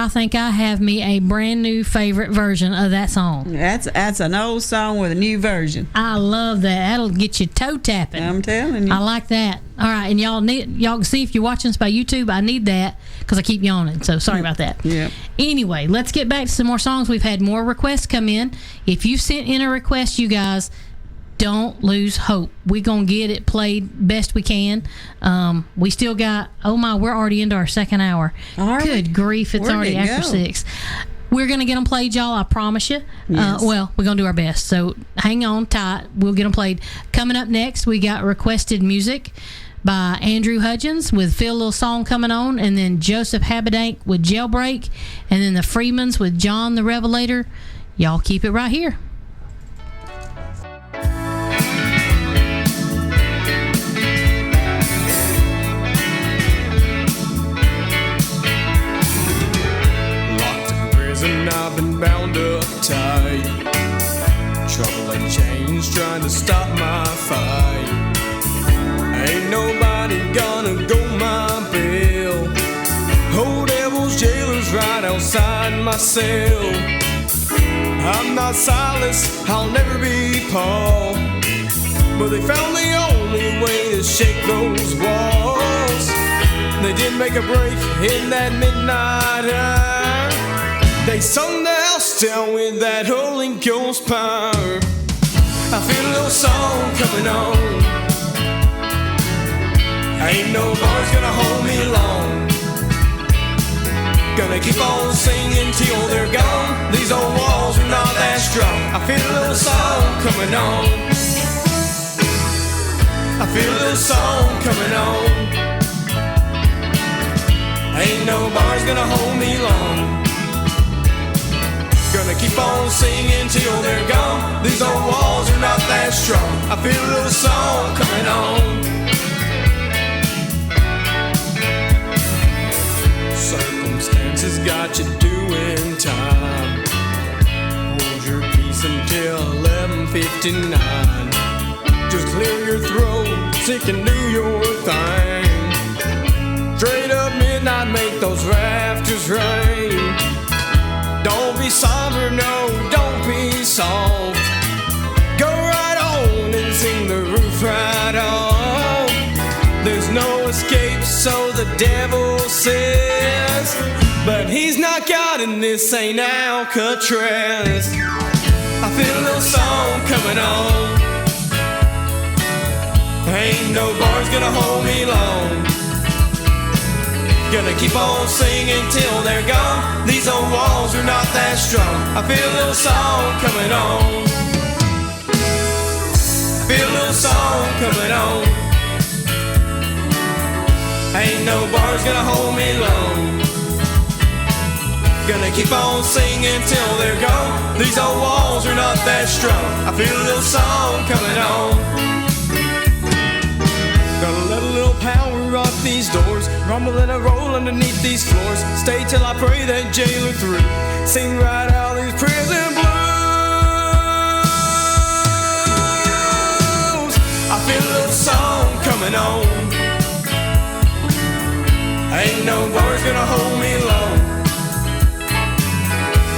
I think I have me a brand new favorite version of that song.
That's an old song with a new version.
I love that. That'll get you toe tapping.
I'm telling you.
I like that. All right, and y'all can see if you're watching this by YouTube. I need that because I keep yawning. So sorry about that.
Yeah.
Anyway, let's get back to some more songs. We've had more requests come in. If you sent in a request, you guys, don't lose hope. We're going to get it played best we can. We still got, oh my, we're already into our second hour. Good grief, it's already after 6. We're going to get them played, y'all, I promise you.
Yes.
Well, we're going to do our best. So hang on tight. We'll get them played. Coming up next, we got requested music by Andrew Hudgens with Feel a Little Song coming on, and then Joseph Habedank with Jailbreak, and then the Freemans with John the Revelator. Y'all keep it right here.
And I've been bound up tight, trouble and chains trying to stop my fight. Ain't nobody gonna go my bail. Old devil's jailer's right outside my cell. I'm not Silas, I'll never be Paul, but they found the only way to shake those walls. They did make a break in that midnight hour. They sung the house down with that Holy Ghost power. I feel a little song coming on. Ain't no bars gonna hold me long. Gonna keep on singing till they're gone. These old walls are not that strong. I feel a little song coming on. I feel a little song coming on. Ain't no bars gonna hold me long. Gonna keep on singing till they're gone. These old walls are not that strong. I feel a little song coming on. Circumstances got you doing time. Hold your peace until 11:59. Just clear your throat so you can do your thing. Straight up midnight, make those rafters rain. Don't be somber, no, don't be soft. Go right on and sing the roof right off. There's no escape, so the devil says, but he's not God and this ain't Alcatraz. I feel a little song coming on. Ain't no bars gonna hold me long. Gonna keep on singing till they're gone. These old walls are not that strong. I feel a little song coming on. Feel a little song coming on. Ain't no bars gonna hold me long. Gonna keep on singing till they're gone. These old walls are not that strong. I feel a little song coming on. Gonna let a little power off these doors, rumble and a roll underneath these floors. Stay till I pray that jailer through. Sing right out these prison blues. I feel a little song coming on. Ain't no bars gonna hold me long.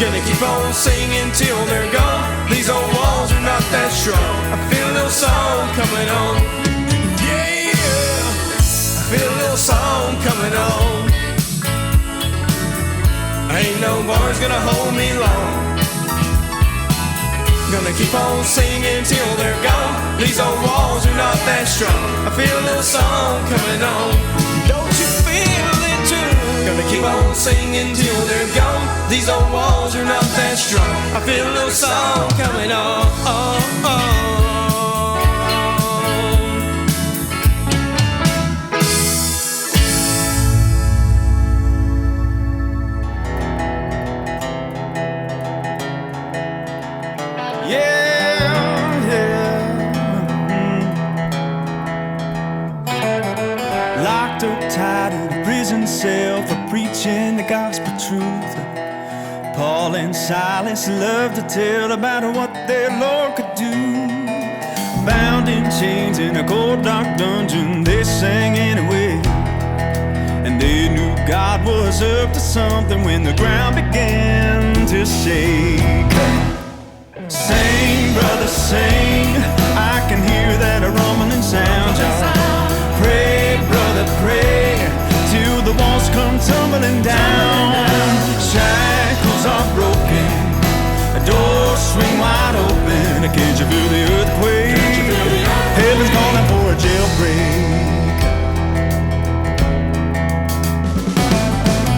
Gonna keep on singing till they're gone. These old walls are not that strong. I feel a little song coming on. Feel a little song coming on. Ain't no bars gonna hold me long. Gonna keep on singing till they're gone. These old walls are not that strong. I feel a little song coming on. Don't you feel it too? Gonna keep on singing till they're gone. These old walls are not that strong. I feel a little song coming on.
Tied in a prison cell for preaching the gospel truth. Paul and Silas loved to tell about what their Lord could do. Bound in chains in a cold dark dungeon, they sang anyway, and they knew God was up to something when the ground began to shake. Sing, brother, sing. I can hear that rumbling sound, y'all. Pray, brother, pray, till the walls come tumbling down. Shackles are broken, doors swing wide open. Can't you feel the earthquake? Heaven's calling for a jailbreak.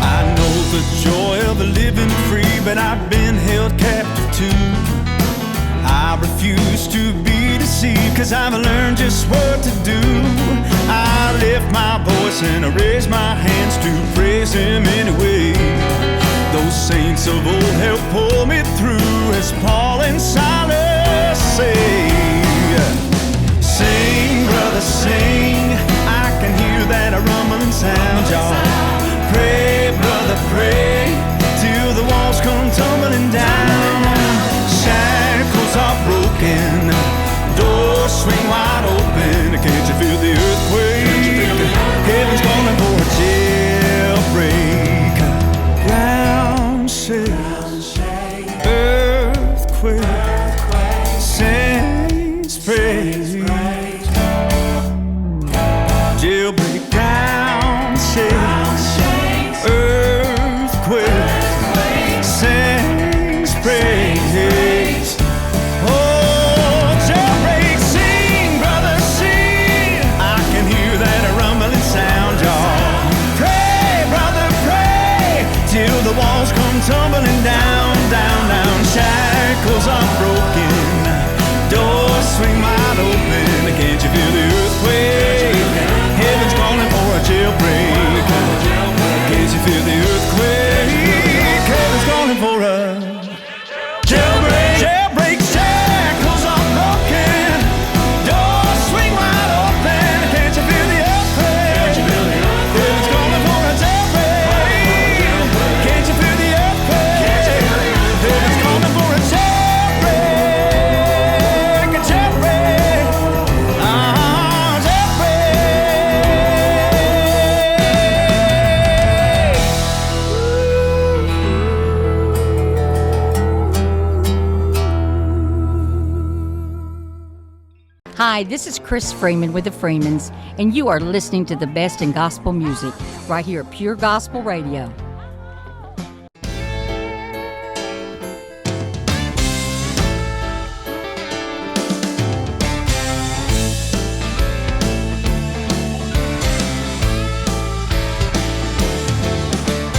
I know the joy of living free, but I've been held captive too. I refuse to be deceived, 'cause I've learned just what to do. I lift my voice and I raise my hands to praise Him anyway. Those saints of old help pull me through, as Paul and Silas say. Sing, brother, sing. I can hear that rumbling sound, y'all. Pray, brother, pray, till the walls come tumbling down. Shackles are broken, doors swing wide open. Can't you feel the earthquake? Heaven's calling for a jailbreak. Ground shake, earthquake, saints praise. Jailbreak, ground shake, earthquake, saints praise. Oh, jailbreak, sing, brother, sing. I can hear that rumbling sound, y'all. Pray, brother, pray, till the walls come tumbling down, down, down. Shackles are broken, doors swing wide open. Can't you feel the earthquake? Heaven's calling for a jailbreak. Can't you feel the earthquake? Heaven's calling for a jailbreak. Jailbreak, shackles are broken, doors swing wide open. Can't you feel the earthquake? Heaven's calling for a jailbreak. Can't you feel the earthquake? Heaven's calling for a jailbreak. A jailbreak.
Hi, this is Chris Freeman with the Freemans, and you are listening to the best in gospel music right here at Pure Gospel Radio.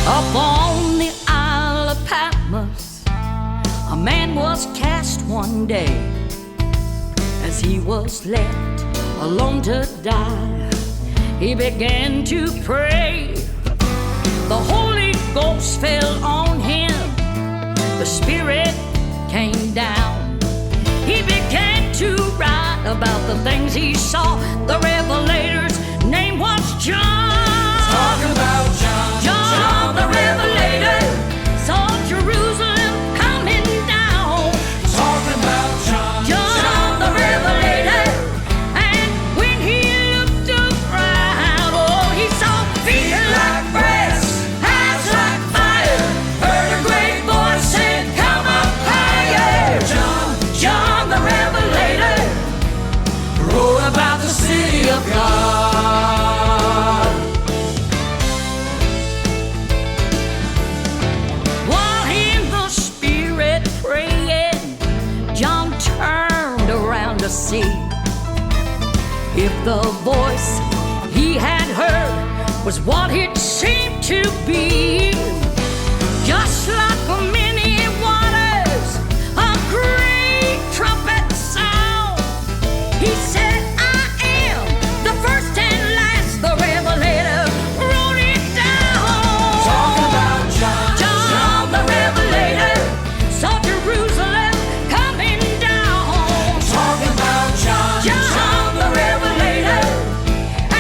Up on the Isle of Patmos, a man was cast one day. As he was left alone to die, he began to pray. The Holy Ghost fell on him, the Spirit came down. He began to write about the things he saw. The Revelator's name was John. Talk about John. John the Revelator saw Jerusalem coming down. Talk about John. John the Revelator. And when he looked around, oh, he saw feet like brass, eyes like fire. Heard a great voice say, come up higher. John the Revelator wrote about the city of God. While in the Spirit praying, John turned around to see if the voice he had heard was what it seemed to be. Just like many waters, a great trumpet sound. He said, I am the first and last, the Revelator wrote it down. Talk about John. John the Revelator saw Jerusalem coming down. Talk about John. John the Revelator.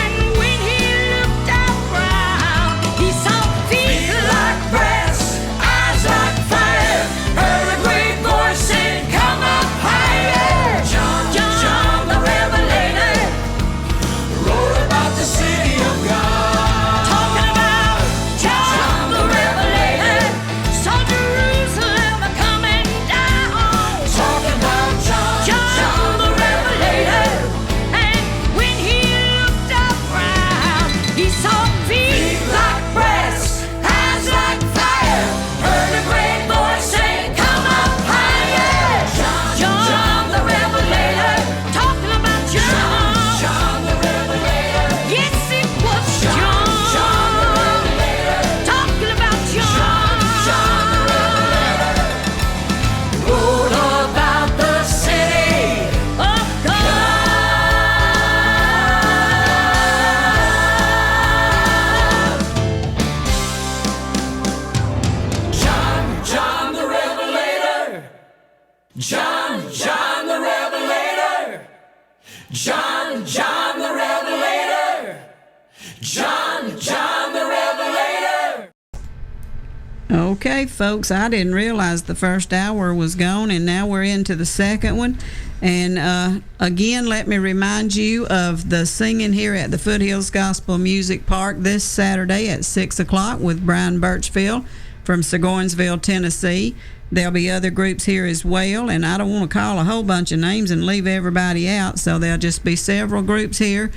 And when he looked around, he saw feet like brass, eyes like fire.
John the Revelator. John the Revelator.
Okay, folks, I didn't realize the first hour was gone, and now we're into the second one. And again, let me remind you of the singing here at the Foothills Gospel Music Park this Saturday at 6 o'clock with Brian Birchfield from Sigornsville, Tennessee. There'll be other groups here as well, and I don't want to call a whole bunch of names and leave everybody out, so there'll just be several groups here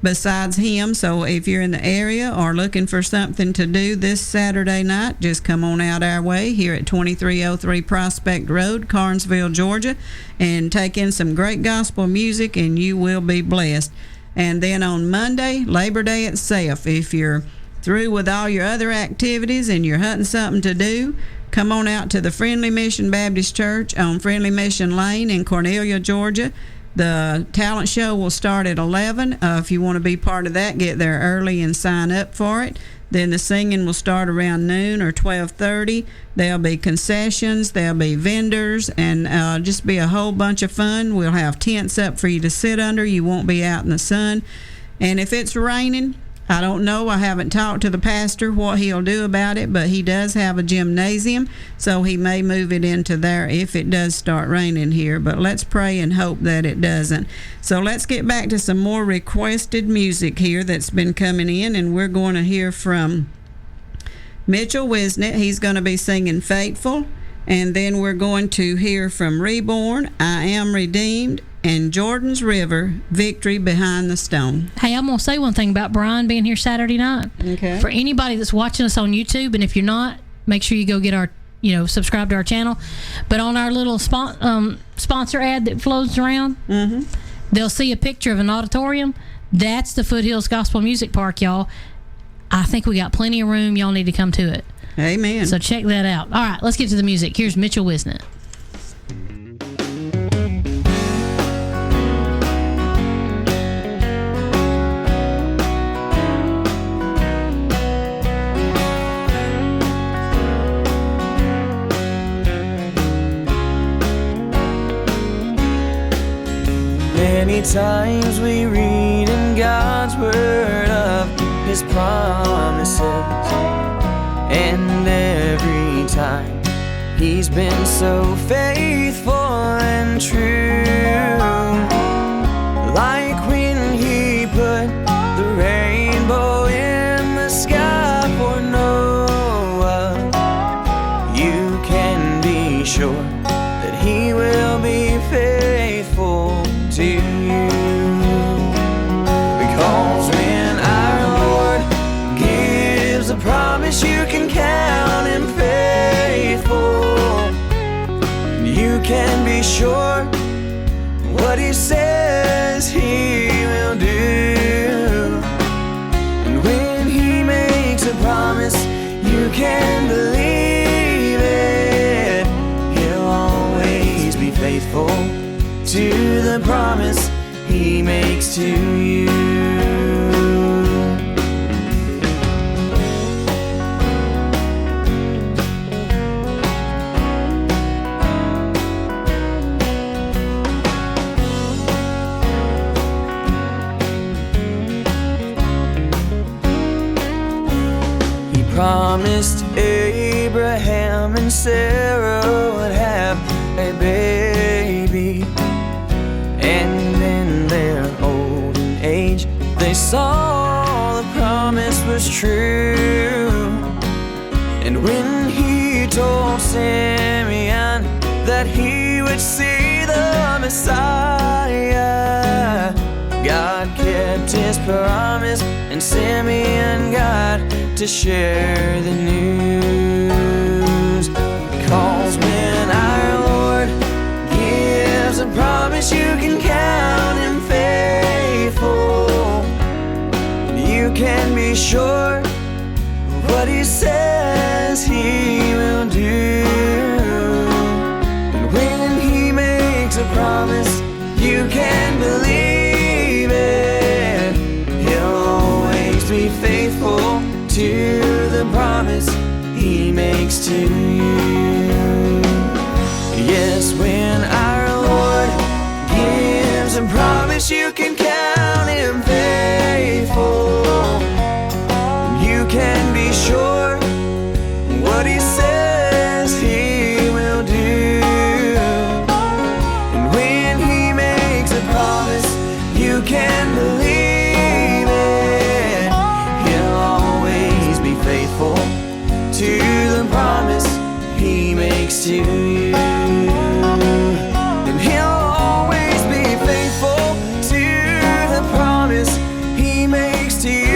besides him. So if you're in the area or looking for something to do this Saturday night, just come on out our way here at 2303 Prospect Road, Carnesville, Georgia, and take in some great gospel music, and you will be blessed. And then on Monday, Labor Day itself, if you're through with all your other activities and you're hunting something to do, come on out to the Friendly Mission Baptist Church on Friendly Mission Lane in Cornelia, Georgia. The talent show will start at 11. If you want to be part of that, get there early and sign up for it. Then the singing will start around noon or 12:30. There'll be concessions, there'll be vendors, and just be a whole bunch of fun. We'll have tents up for you to sit under. You won't be out in the sun. And if it's raining, I don't know. I haven't talked to the pastor what he'll do about it, but he does have a gymnasium, so he may move it into there if it does start raining here. But let's pray and hope that it doesn't. So let's get back to some more requested music here that's been coming in, and we're going to hear from Mitchell Wisnett. He's going to be singing Faithful. And then we're going to hear from Reborn, I Am Redeemed, and Jordan's River, Victory Behind the Stone.
Hey, I'm going to say one thing about Brian being here Saturday night.
Okay.
For anybody that's watching us on YouTube, and if you're not, make sure you go get our, subscribe to our channel. But on our little sponsor ad that floats around, they'll see a picture of an auditorium. That's the Foothills Gospel Music Park, y'all. I think we got plenty of room. Y'all need to come to it.
Amen.
So check that out. All right, let's get to the music. Here's Mitchell Wisnett.
Many times we read in God's word of His promises, and every time He's been so faithful and true. Like when He put the rainbow in the sky for Noah, you can be sure that He will be faithful to you. Because when our Lord gives a promise, you can count Him faithful. You can be sure what He says He will do. And when He makes a promise, you can believe it. He'll always be faithful to the promise He makes to you. He promised Abraham and Sarah would have a baby, and in their old age they saw the promise was true. And when He told Simeon that he would see the Messiah, God kept His promise, and Simeon got to share the news. Because when our Lord gives a promise, you can count Him faithful. You can be sure what He says He will do. And when He makes a promise, you can believe it. He'll always be faithful to the promise He makes to you. Yes, when our Lord gives a promise, you can count believe it. He'll always be faithful to the promise He makes to you. And He'll always be faithful to the promise He makes to you.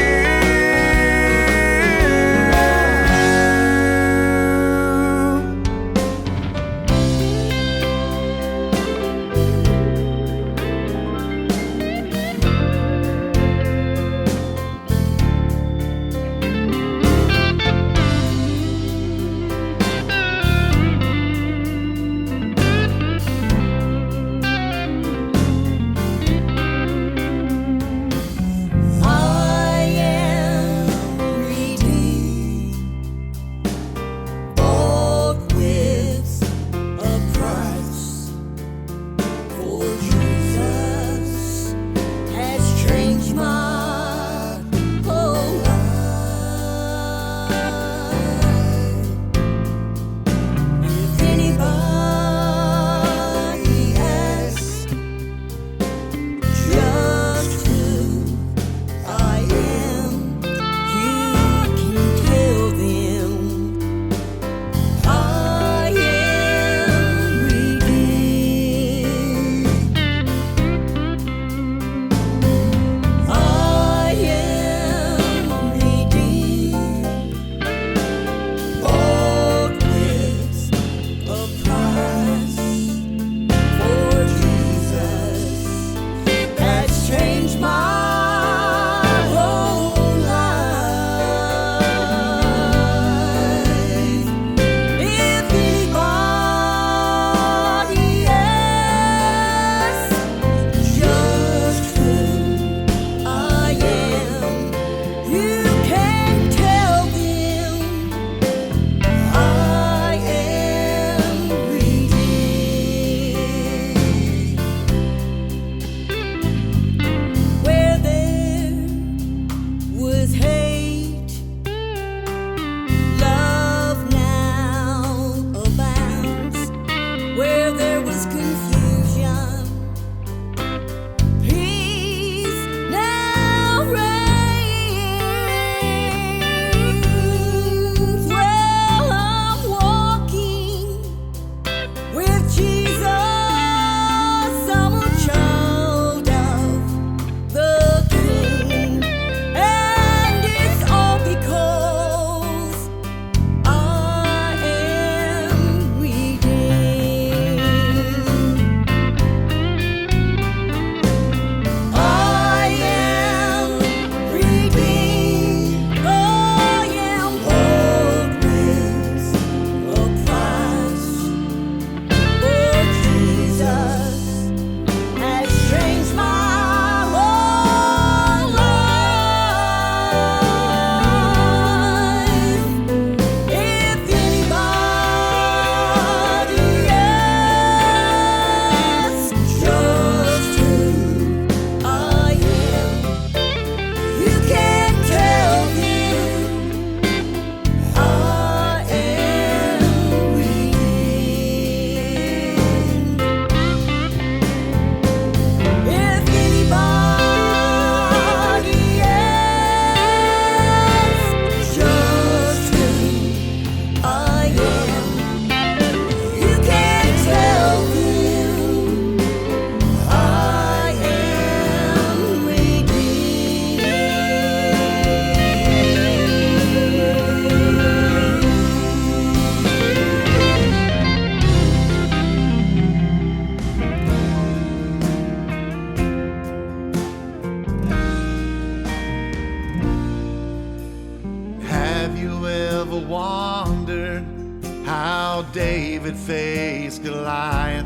David faced Goliath,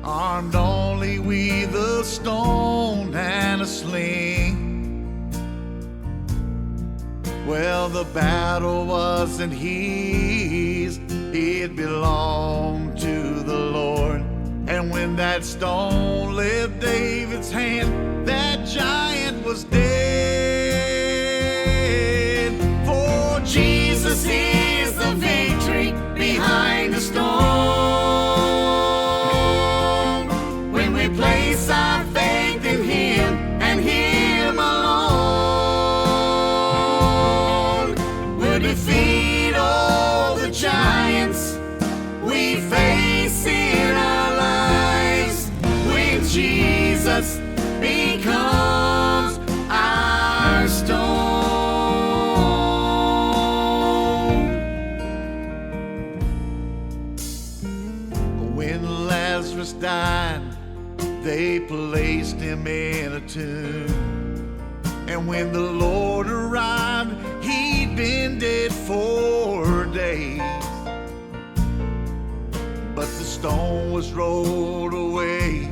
armed only with a stone and a sling. Well, the battle wasn't his, it belonged to the Lord. And when that stone left David's hand, that giant was dead. For Jesus is the victory behind the storm. When we place our faith in Him and tomb. And when the Lord arrived, he'd been dead 4 days. But the stone was rolled away,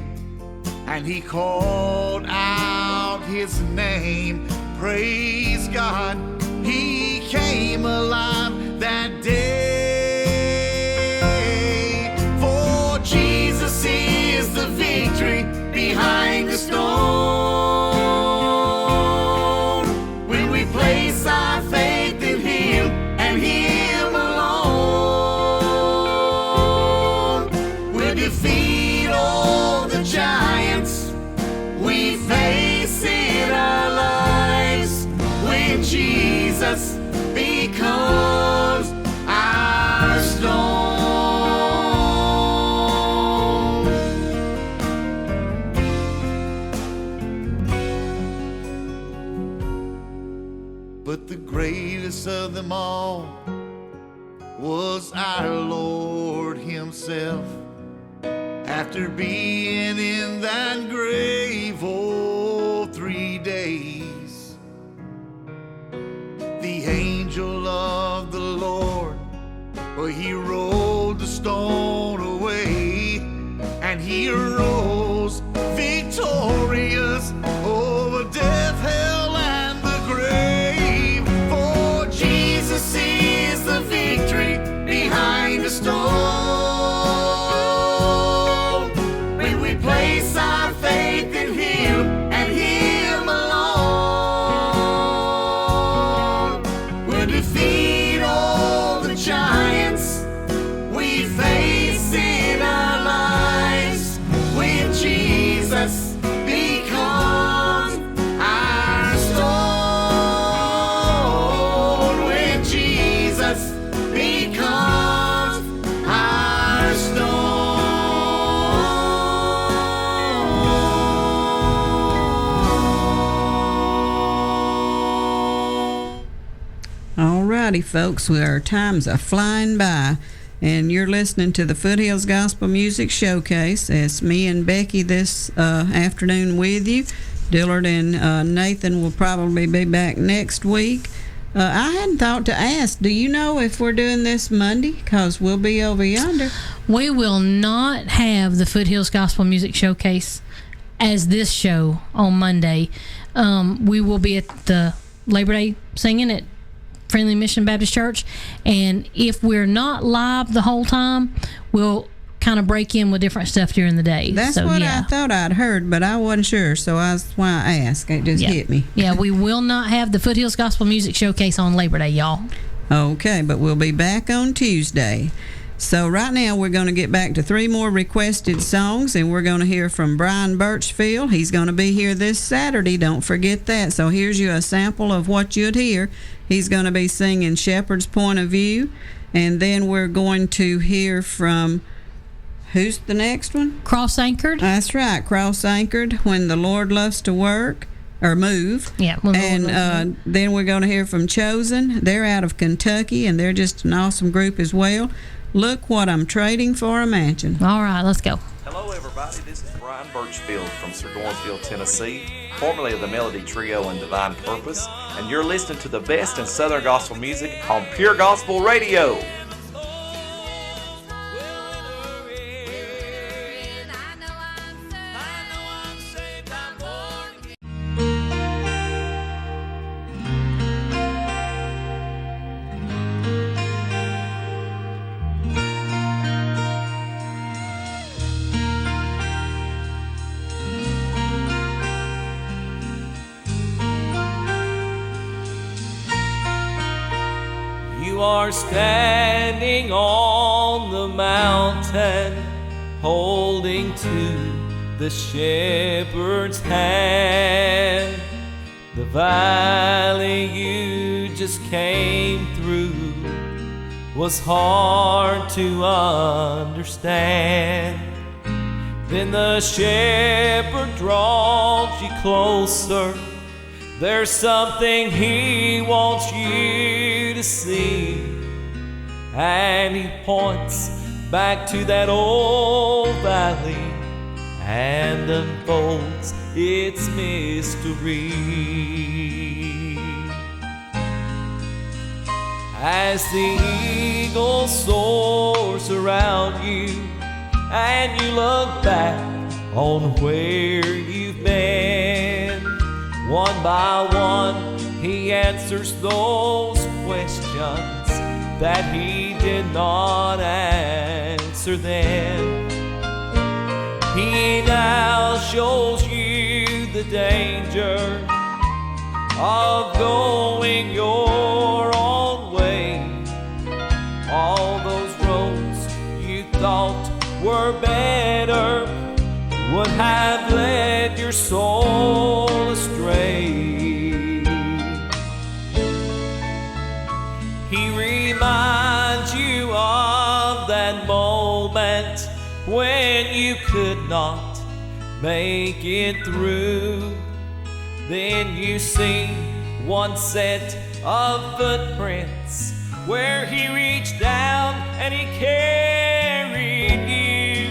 and he called out his name. Praise God, he came alive that day. For Jesus is the victory behind the stone. When we place our faith in him and him alone, we'll defeat all the giants we face in our lives. When Jesus becomes our stone. But the greatest of them all was our Lord himself. After being in that grave 3 days, the angel of the Lord, well, he rolled the stone away, and he arose victorious over death, hell, and the grave. For Jesus is the victory behind the stone. When we place our faith in him and him alone, we'll defeat all the giants we face in our lives. When Jesus becomes our stone. When Jesus becomes our stone.
Alrighty, folks, our times are flying by, and you're listening to the Foothills Gospel Music Showcase. It's me and Becky this afternoon with you. Dillard and Nathan will probably be back next week. I hadn't thought to ask, do you know if we're doing this Monday? Because we'll be over yonder.
We will not have the Foothills Gospel Music Showcase as this show on Monday. We will be at the Labor Day singing at Friendly Mission Baptist Church, and if we're not live the whole time, we'll kind of break in with different stuff during the day.
That's
so,
what
yeah.
I thought I'd heard, but I wasn't sure, so that's why I asked. It just hit me.
Yeah, we will not have the Foothills Gospel Music Showcase on Labor Day, y'all.
Okay, but we'll be back on Tuesday. So right now we're going to get back to 3 more requested songs, and we're going to hear from Brian Birchfield. He's going to be here this Saturday. Don't forget that. So here's you a sample of what you'd hear. He's going to be singing Shepherd's Point of View, and then we're going to hear from, who's the next one?
Cross Anchored.
That's right, Cross Anchored, When the Lord Loves to Work. Or Move.
Yeah.
And then we're going to hear from Chosen. They're out of Kentucky, and they're just an awesome group as well. Look What I'm Trading for a Mansion.
All right, let's go.
Hello, everybody. This is Brian Birchfield from Sirgorsville, Tennessee, formerly of the Melody Trio and Divine Purpose, and you're listening to the best in Southern Gospel music on Pure Gospel Radio.
You are standing on the mountain, holding to the shepherd's hand. The valley you just came through was hard to understand. Then the shepherd draws you closer. There's something he wants you to see, and he points back to that old valley and unfolds its mystery. As the eagle soars around you and you look back on where you've been, one by one he answers those questions that he did not answer then. He now shows you the danger of going your own way. All those roads you thought were better would have led your soul astray. He reminds you of that moment when you could not make it through. Then you see one set of footprints where he reached down and he carried you.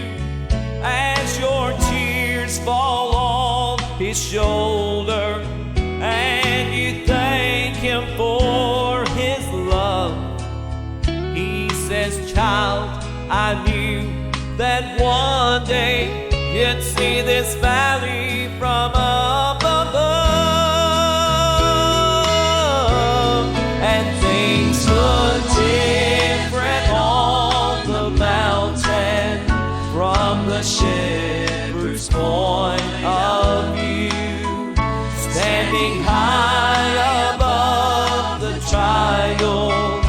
As your tears fall on his shoulder and you thank him for his love, he says, "Child, I knew that one day you'd see this valley from up above." And things look different on the mountain from the shepherd's point of view. Standing high above the trial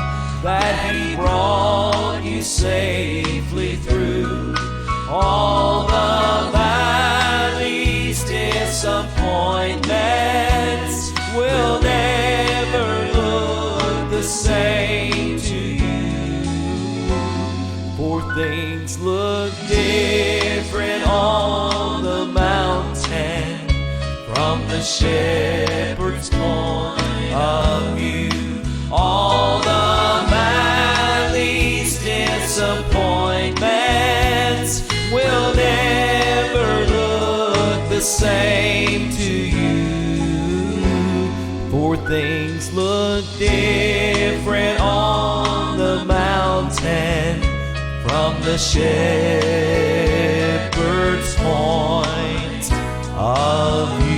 that he brought you safely through, all the valley's disappointments will never look the same to you. For things look different on the mountain from the shepherd's point of view. All the valley's disappointments will never look the same to you. For things look different on the mountain from the shepherd's point of view.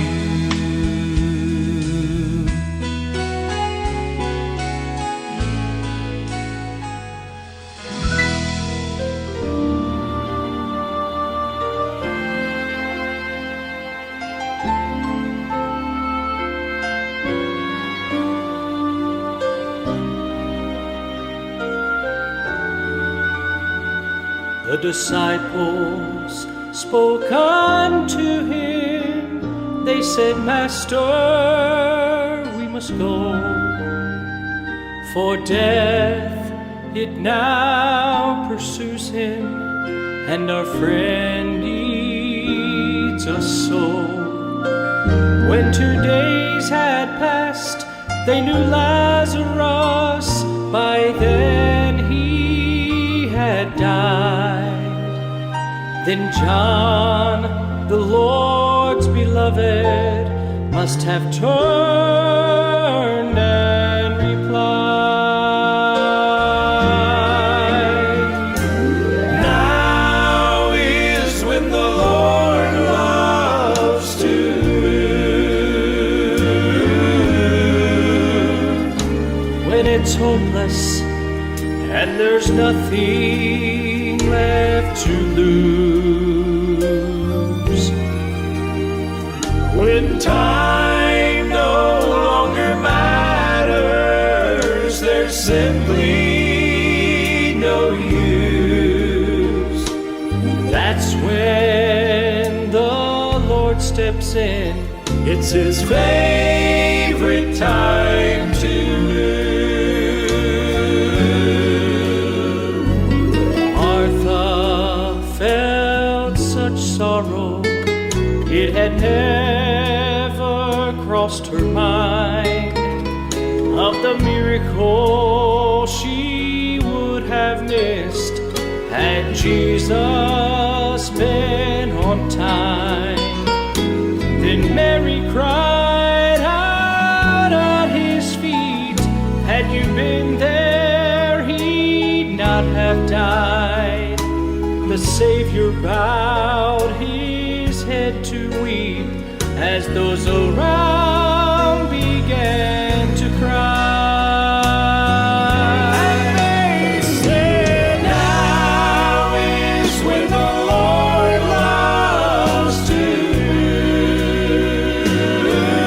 The disciples spoke unto him. They said, "Master, we must go, for death it now pursues him, and our friend needs us so." When 2 days had passed, they knew Lazarus by then he had died. Then John, the Lord's beloved, must have turned and replied, "Now is when the Lord loves to move, when it's hopeless and there's nothing left to lose. When time no longer matters, there's simply no use. That's when the Lord steps in. It's his favorite time to sorrow, it had never crossed her mind of the miracle she would have missed had Jesus been on time. Then
Mary cried out at his feet. Had you been there, he'd not have died. The Savior bowed his head to weep as those around began to cry. And they said, now is when the Lord loves to move.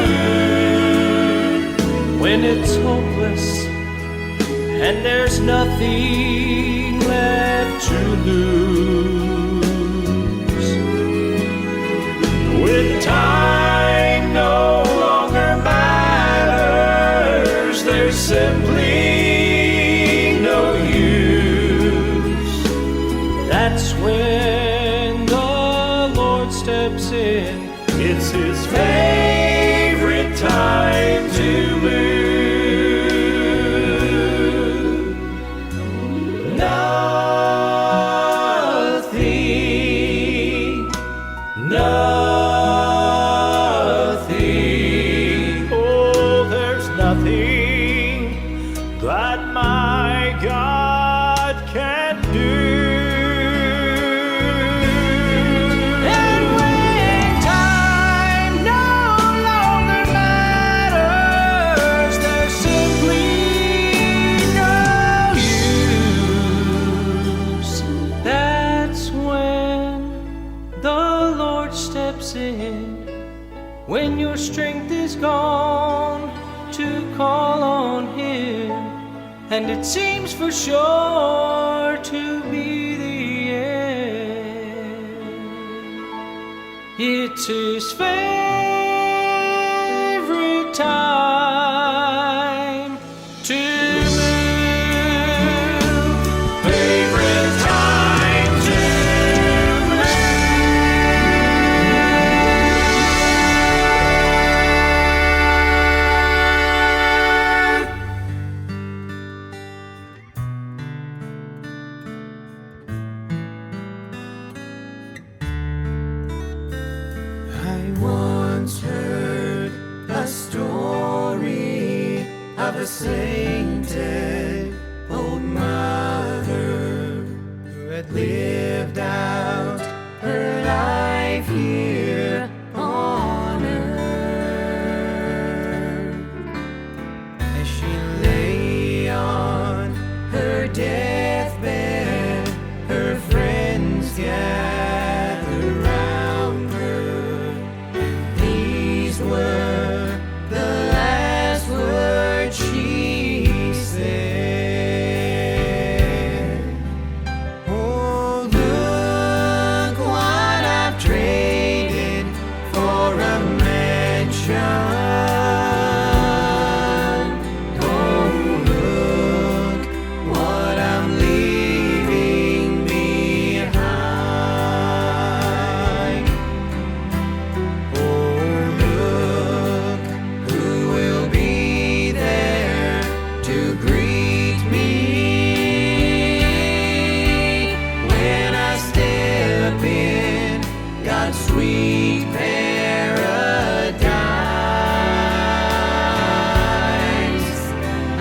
When it's hopeless and there's nothing left to lose. With time no longer matters, there's simply no use. That's when the Lord steps in. It's his favorite time to move. Nothing, oh, there's nothing that my God can't do. And when time no longer matters, there's simply no use. That's when the Lord steps in. When your strength is gone, to call on him, and it seems for sure to be the end. It's his favorite time to move. Favorite time to
a sainted old mother who had lived out her life here on earth. As she lay on her deathbed, her friends gathered round her. These were the last words she said. Oh, look what I've traded for a mansion. Oh, look what I'm leaving behind. Oh, look who will be there to greet me when I step in God's sweet paradise.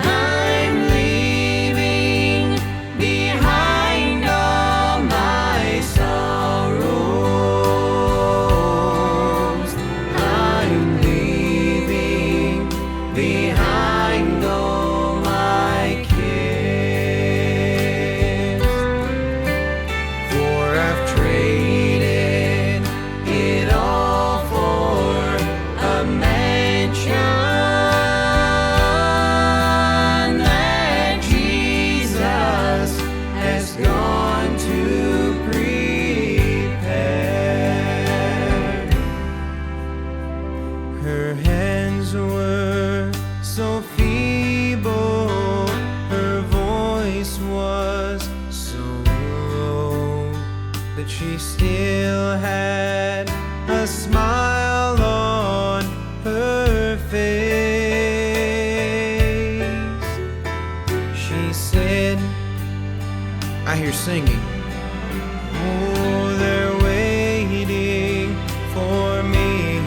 I'm leaving behind all my sorrows. I'm leaving behind all my cares. For I've traded it all for a mansion that Jesus has gone to prepare. Her hands were so feeble, her voice was so low, but she still had a smile on her face. She said, I hear singing. Oh, they're waiting for me.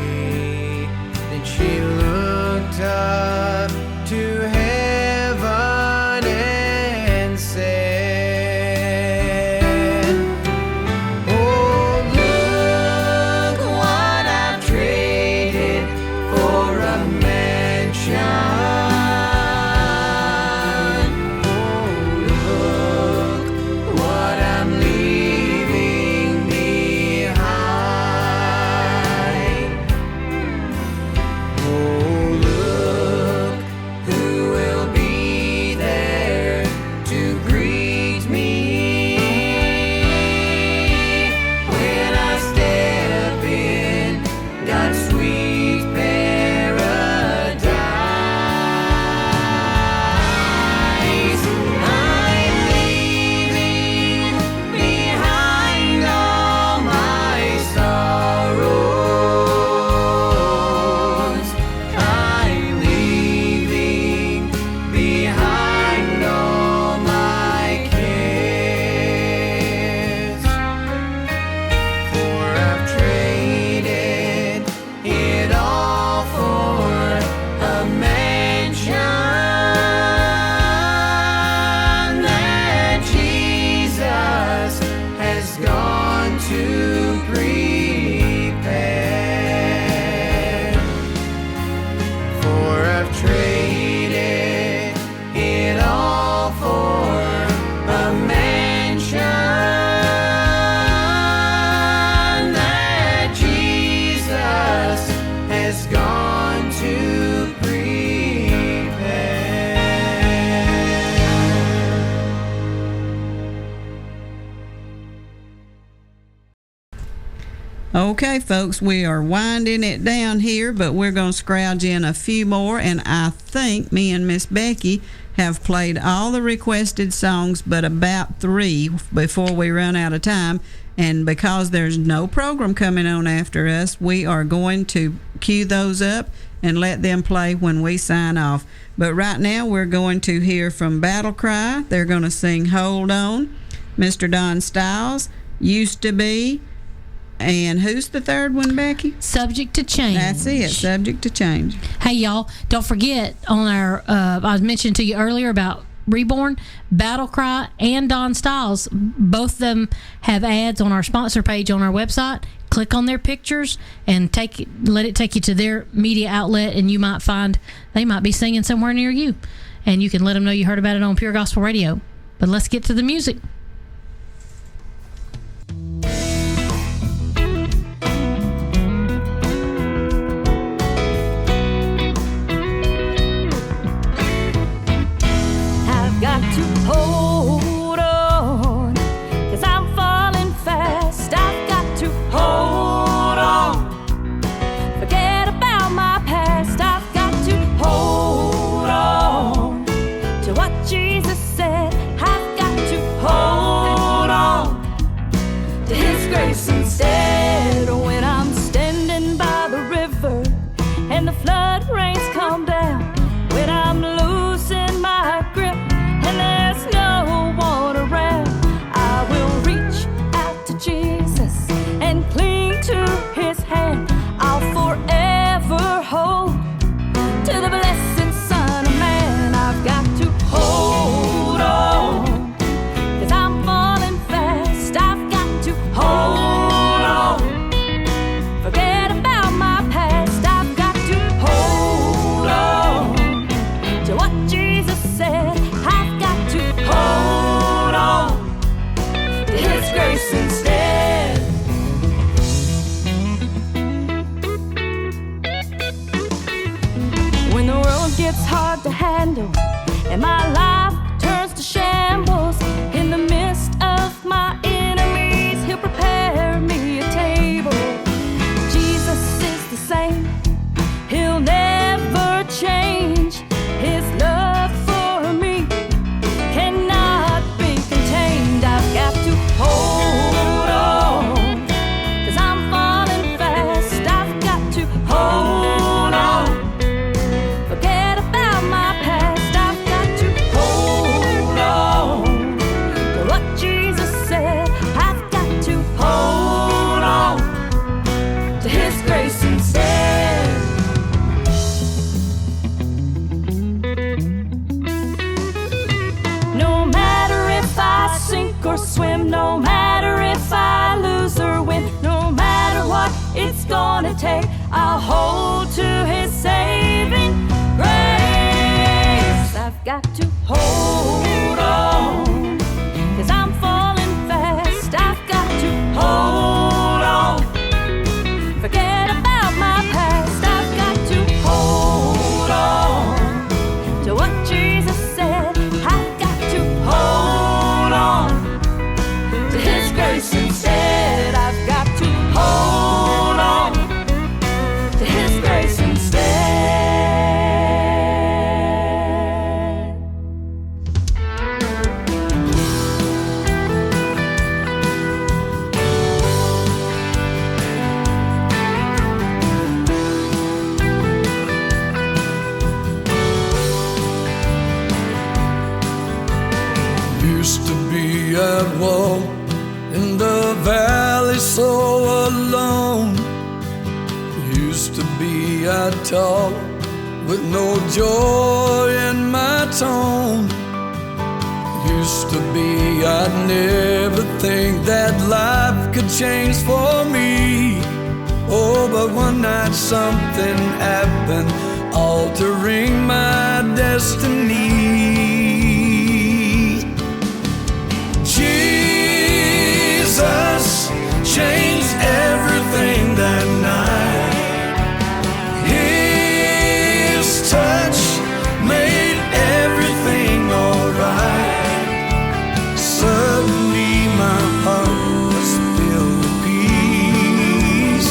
Okay, folks, we are winding it down here, but we're going to scrounge in a few more, and I think me and Miss Becky have played all the requested songs but about 3 before we run out of time. And because there's no program coming on after us, we are going to cue those up and let them play when we sign off. But right now, we're going to hear from Battle Cry. They're going to sing Hold On. Mr. Don Styles, Used to Be. And who's the third one, Becky?
Subject to Change.
That's it, Subject to Change.
Hey, y'all, don't forget on our, I was mentioning to you earlier about Reborn, Battle Cry, and Don Styles. Both of them have ads on our sponsor page on our website. Click on their pictures and let it take you to their media outlet, and you might find they might be singing somewhere near you. And you can let them know you heard about it on Pure Gospel Radio. But let's get to the music.
Got to hold on, 'cause I'm falling fast. I've got to hold on. Forget about my past. I've got to hold on to what Jesus said. I've got to hold on to His grace instead. When I'm standing by the river and the flood rains come down, when I'm losing my grip and there's no one around, I will reach out to Jesus and cling to His hand. I'll forever hold to the blessed Son of Man. I've got to hold on, 'cause I'm falling fast. I've got to hold on. Forget about my past. I've got to hold on to what Jesus said. I've got to hold on to His grace instead. When the world gets hard to handle and my life turns to shambles, in the midst of my enemies, He'll prepare me a table. Jesus is the same. He'll never change. His love for me cannot be contained. I've got to hold on, 'cause I'm falling fast. I've got to hold on. Forget about my past. I've got to hold on to what Jesus said. I've got to hold on to His grace instead. No matter if I sink or swim, no matter if I lose or win, no matter what it's gonna take, I'll hold to His saving grace. I've got to hold on, 'cause I'm falling fast. I've got to hold on. Forget about my past. I've got to hold on to what Jesus said. I've got to hold on to His grace instead. I've got to hold on to His grace instead.
Used to be I'd walk in the valley so alone. Used to be I'd talk with no joy in my tone. Used to be I'd never think that life could change for me. Oh, but one night something happened, altering my destiny. Jesus changed everything that night. His touch made everything alright. Suddenly my heart was filled with peace.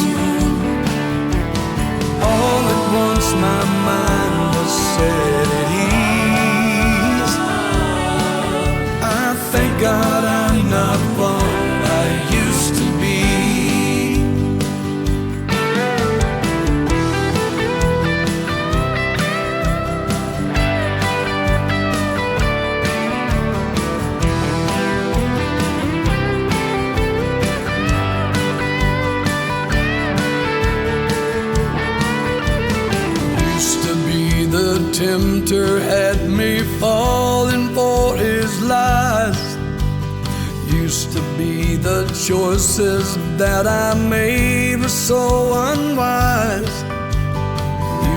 tempter had me falling for his lies. Used to be the choices that I made were so unwise.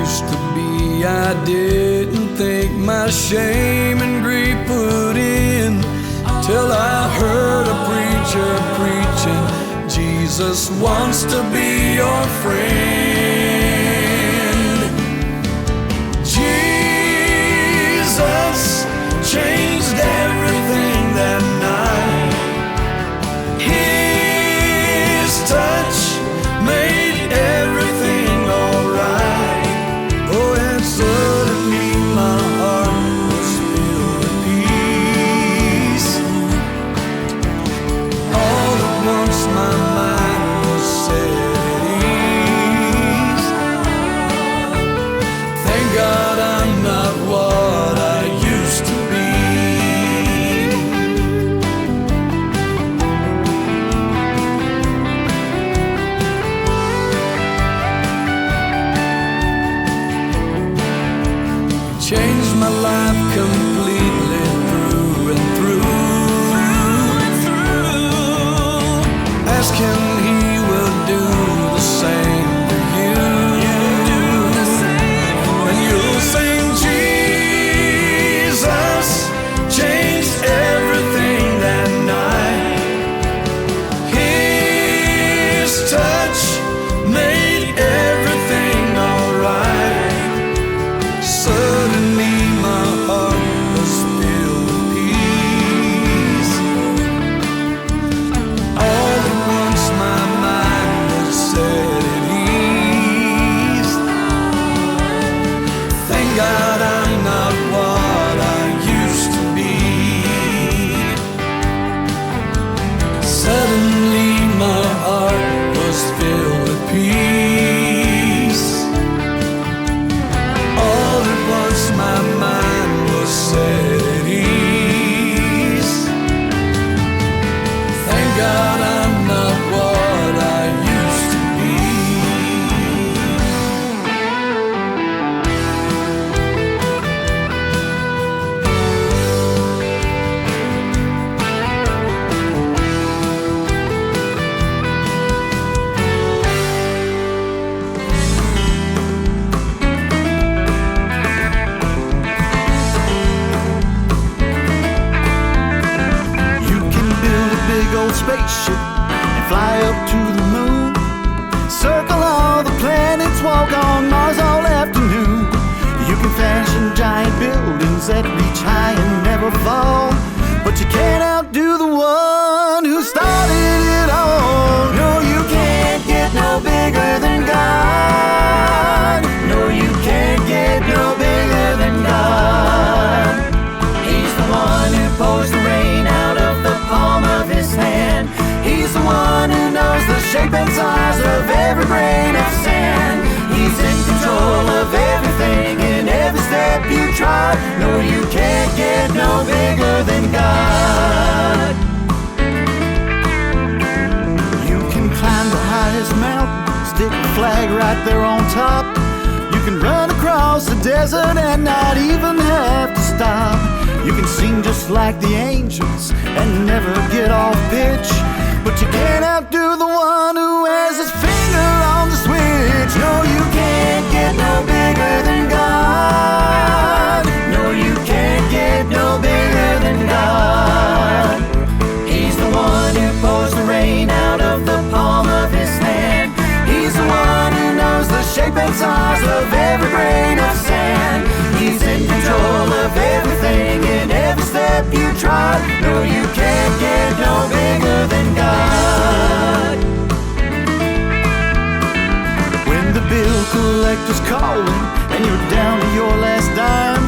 Used to be I didn't think my shame and grief would end, till I heard a preacher preaching, Jesus wants to be your friend. Jesus changed everything that night. His touch made everything alright. Oh, and suddenly my heart was filled with peace. All at once my mind was set at ease. Thank God I'm not what I used to be. Changed my life completely through and through. Ask him, he will do the same for you. And you'll sing, Jesus changed everything that night. His touch made everything alright. Suddenly my heart was filled with peace. All at once my mind was set at ease. Thank God I'm not what I used to be. Suddenly my heart was filled with peace. All at once my mind was set at ease. Thank God I'm not what I used to be. You can build a big old spaceship and fly up to the moon. Circle all the planets, walk on Mars all afternoon. You can fashion giant buildings that reach high and never fall, but you can't outdo the one who started it all. No, you can't get no bigger than God. No, you can't get no bigger than God. He's the one who pours the rain out of the palm of his hand. He's the one who knows the shape and size of every grain of sand. He's in control of everything in every step you try. No, you can't get no bigger than God. You can climb the highest mountain, stick a flag right there on top. You can run across the desert and not even have to stop. You can sing just like the angels and never get off pitch, but you can't outdo the one who has his finger on the switch. No, you can't get no bigger than God. No, you can't get no bigger than God. He's the one who pours the rain out of the palm of his hand. He's the one who knows the shape and size of every grain of sand. He's in control of everything in every step you try. No, you can't get no bigger than God. When the bill collector's calling and you're down to your last dime,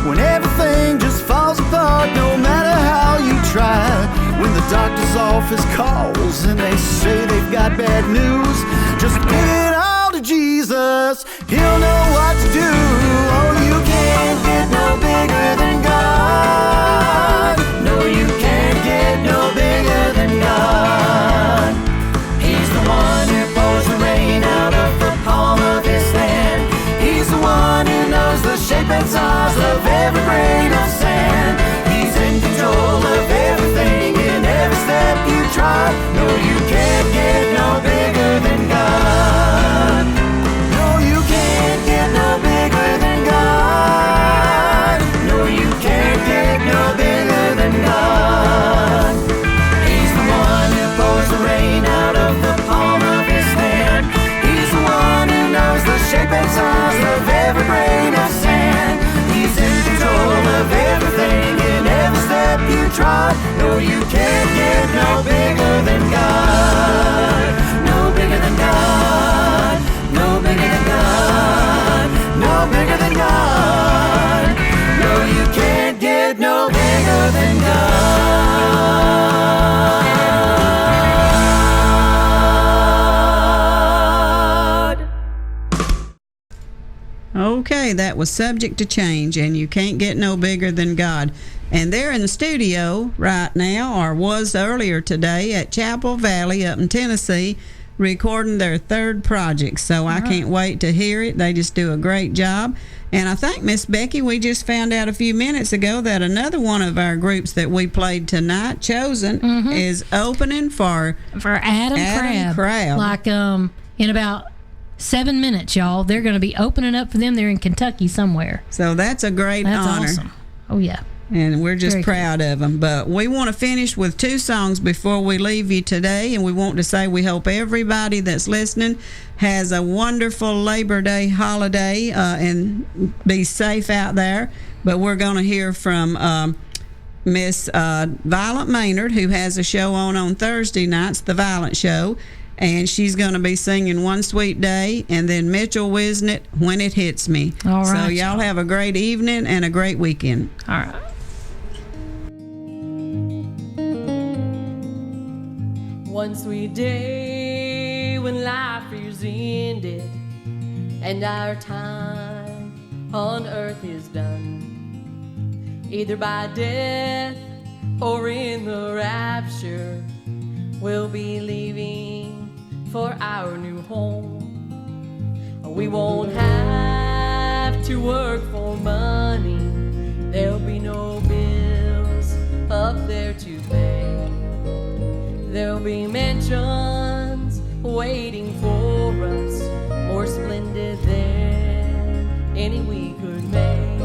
when everything just falls apart no matter how you try, when the doctor's office calls and they say they've got bad news, just give it all to Jesus, he'll know what to do. Oh, you can't get no bigger than God. No, you can't get no bigger than God. He's the one who pours the rain out of the palm of his hand. He's the one who knows the shape
shape and size of every grain of sand. He's in control of everything in every step you try. No, you can't get no bigger than God. No, you can't get no bigger than God. No, you can't get no bigger than God. He's the one who pours the rain out of the palm of his hand. He's the one who knows the shape and size of every grain of sand. He's in control of everything in every step you try. No, you can't get no bigger than God. No bigger than God. No bigger than God. No bigger than God. No, you can't get no bigger than God.
Okay, that was Subject to Change, and You Can't Get No Bigger Than God. And they're in the studio right now, or was earlier today, at Chapel Valley up in Tennessee, recording their third project. So I can't wait to hear it. They just do a great job. And I think, Miss Becky, we just found out a few minutes ago that another one of our groups that we played tonight, Chosen, is opening for
Adam Crab. Like in about 7 minutes, y'all. They're going to be opening up for them. They're in Kentucky somewhere.
So that's a great honor.
That's awesome. Oh, yeah.
And we're just
Very
proud of them. But we want to finish with 2 songs before we leave you today. And we want to say we hope everybody that's listening has a wonderful Labor Day holiday and be safe out there. But we're going to hear from Miss Violet Maynard, who has a show on Thursday nights, The Violent Show. And she's going to be singing One Sweet Day, and then Mitchell Wisnett, When It Hits Me.
All right.
So y'all have a great evening and a great weekend.
All right.
One sweet day when life is ended and our time on earth is done, either by death or in the rapture, we'll be leaving for our new home. We won't have to work for money, there'll be no bills up there to pay. There'll be mansions waiting for us, more splendid than any we could make.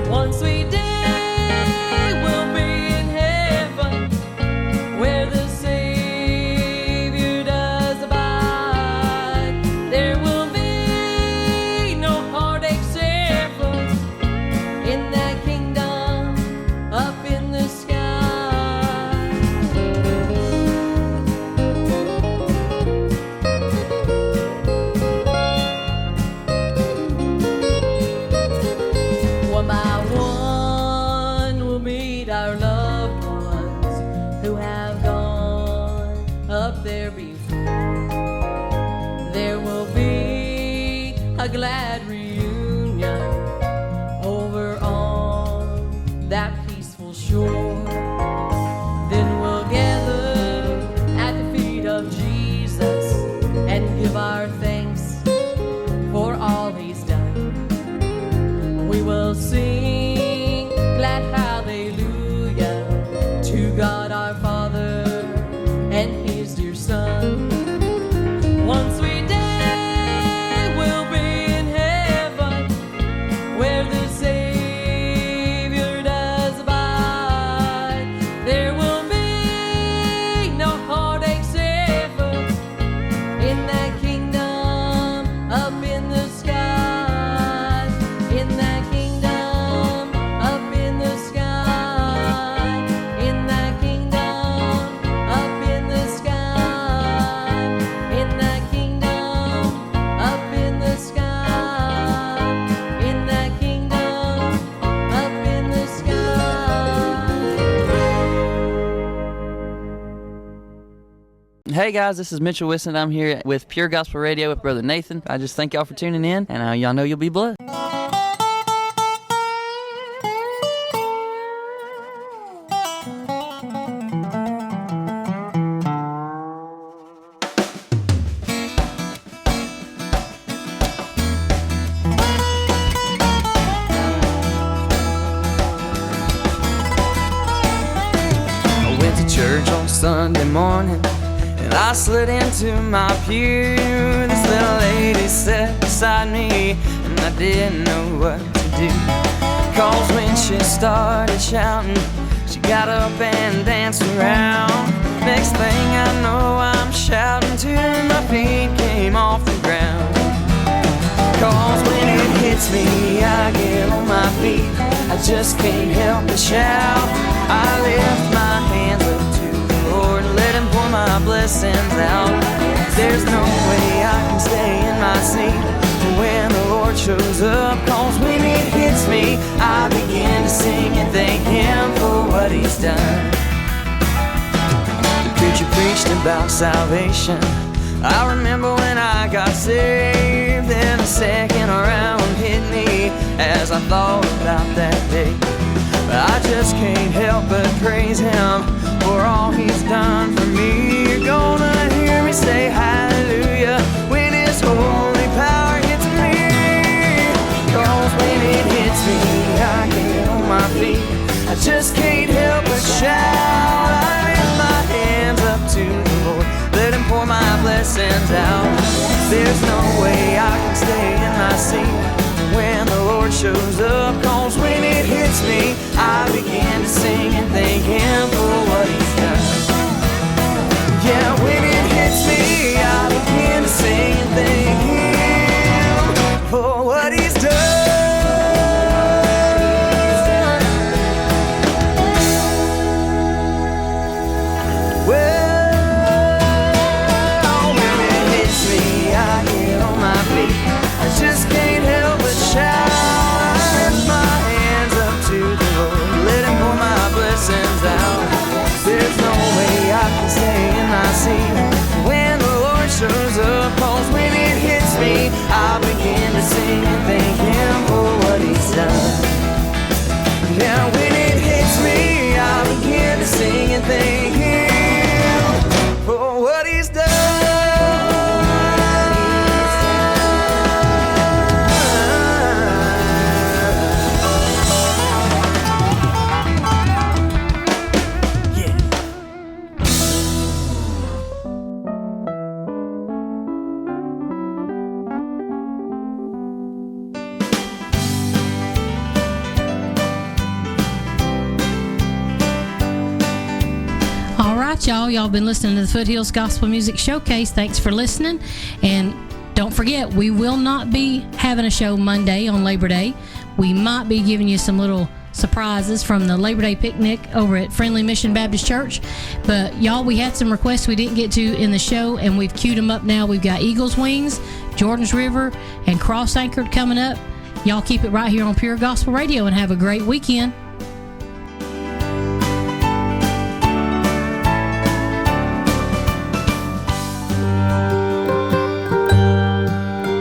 One sweet day we'll be in heaven, where the Savior does abide. There will be no heartaches ever in that kingdom up in the sky. One by one we'll meet our loved ones who have gone up there before. There will be a glad reunion over on that peaceful shore. Then we'll gather at the feet of Jesus and give our thanks for all he's done. We will sing glad hallelujah to God our Father and his dear Son. One sweet day we'll be in heaven, where the Savior does abide. There will be no heartaches ever in that kingdom up in the sky. In that kingdom up in the sky. In that kingdom up in the sky. In that kingdom up in the sky. In that kingdom up in the sky.
Hey guys, this is Mitchell Wisson. I'm here with Pure Gospel Radio with Brother Nathan. I just thank y'all for tuning in, and y'all know you'll be blessed.
Sunday morning, and I slid into my pew. This little lady sat beside me, and I didn't know what to do. 'Cause when she started shouting, she got up and danced around. Next thing I know, I'm shouting till my feet came off the ground. 'Cause when it hits me, I get on my feet. I just can't help but shout. I lift my hands up to the Lord, let Him pour my blessings out. There's no way I can stay in my seat when the Lord shows up. 'Cause when it hits me, I begin to sing and thank Him for what He's done. The preacher preached about salvation. I remember when I got saved, then a second around hit me as I thought about that day. But I just can't help but praise Him for all He's done for me. You're gonna hear me say hallelujah when His holy power hits me. 'Cause when it hits me, I get on my feet. I just can't help but shout. I lift my hands up to the Lord, let Him pour my blessings out. There's no way I can stay in my seat when the Lord shows up. 'Cause when it hits me, I begin to sing and thank Him for what He's done. Yeah, when it hits me, I begin to sing and thank Him for what He's done. Just can't help but shout. I lift my hands up to the Lord, let Him pour my blessings out. There's no way I can stay in my seat when the Lord shows up. 'Cause when it hits me, I begin to sing and thank Him for what He's done. Yeah, when it hits me, I begin to sing and thank Him for what He's done.
Y'all been listening to the Foothills Gospel Music Showcase. Thanks for listening, and don't forget, we will not be having a show Monday on Labor Day. We might be giving you some little surprises from the Labor Day picnic over at Friendly Mission Baptist Church. But y'all, we had some requests we didn't get to in the show, and we've queued them up now. We've got Eagles Wings, Jordan's River, and Cross Anchored coming up. Y'all keep it right here on Pure Gospel Radio and have a great weekend.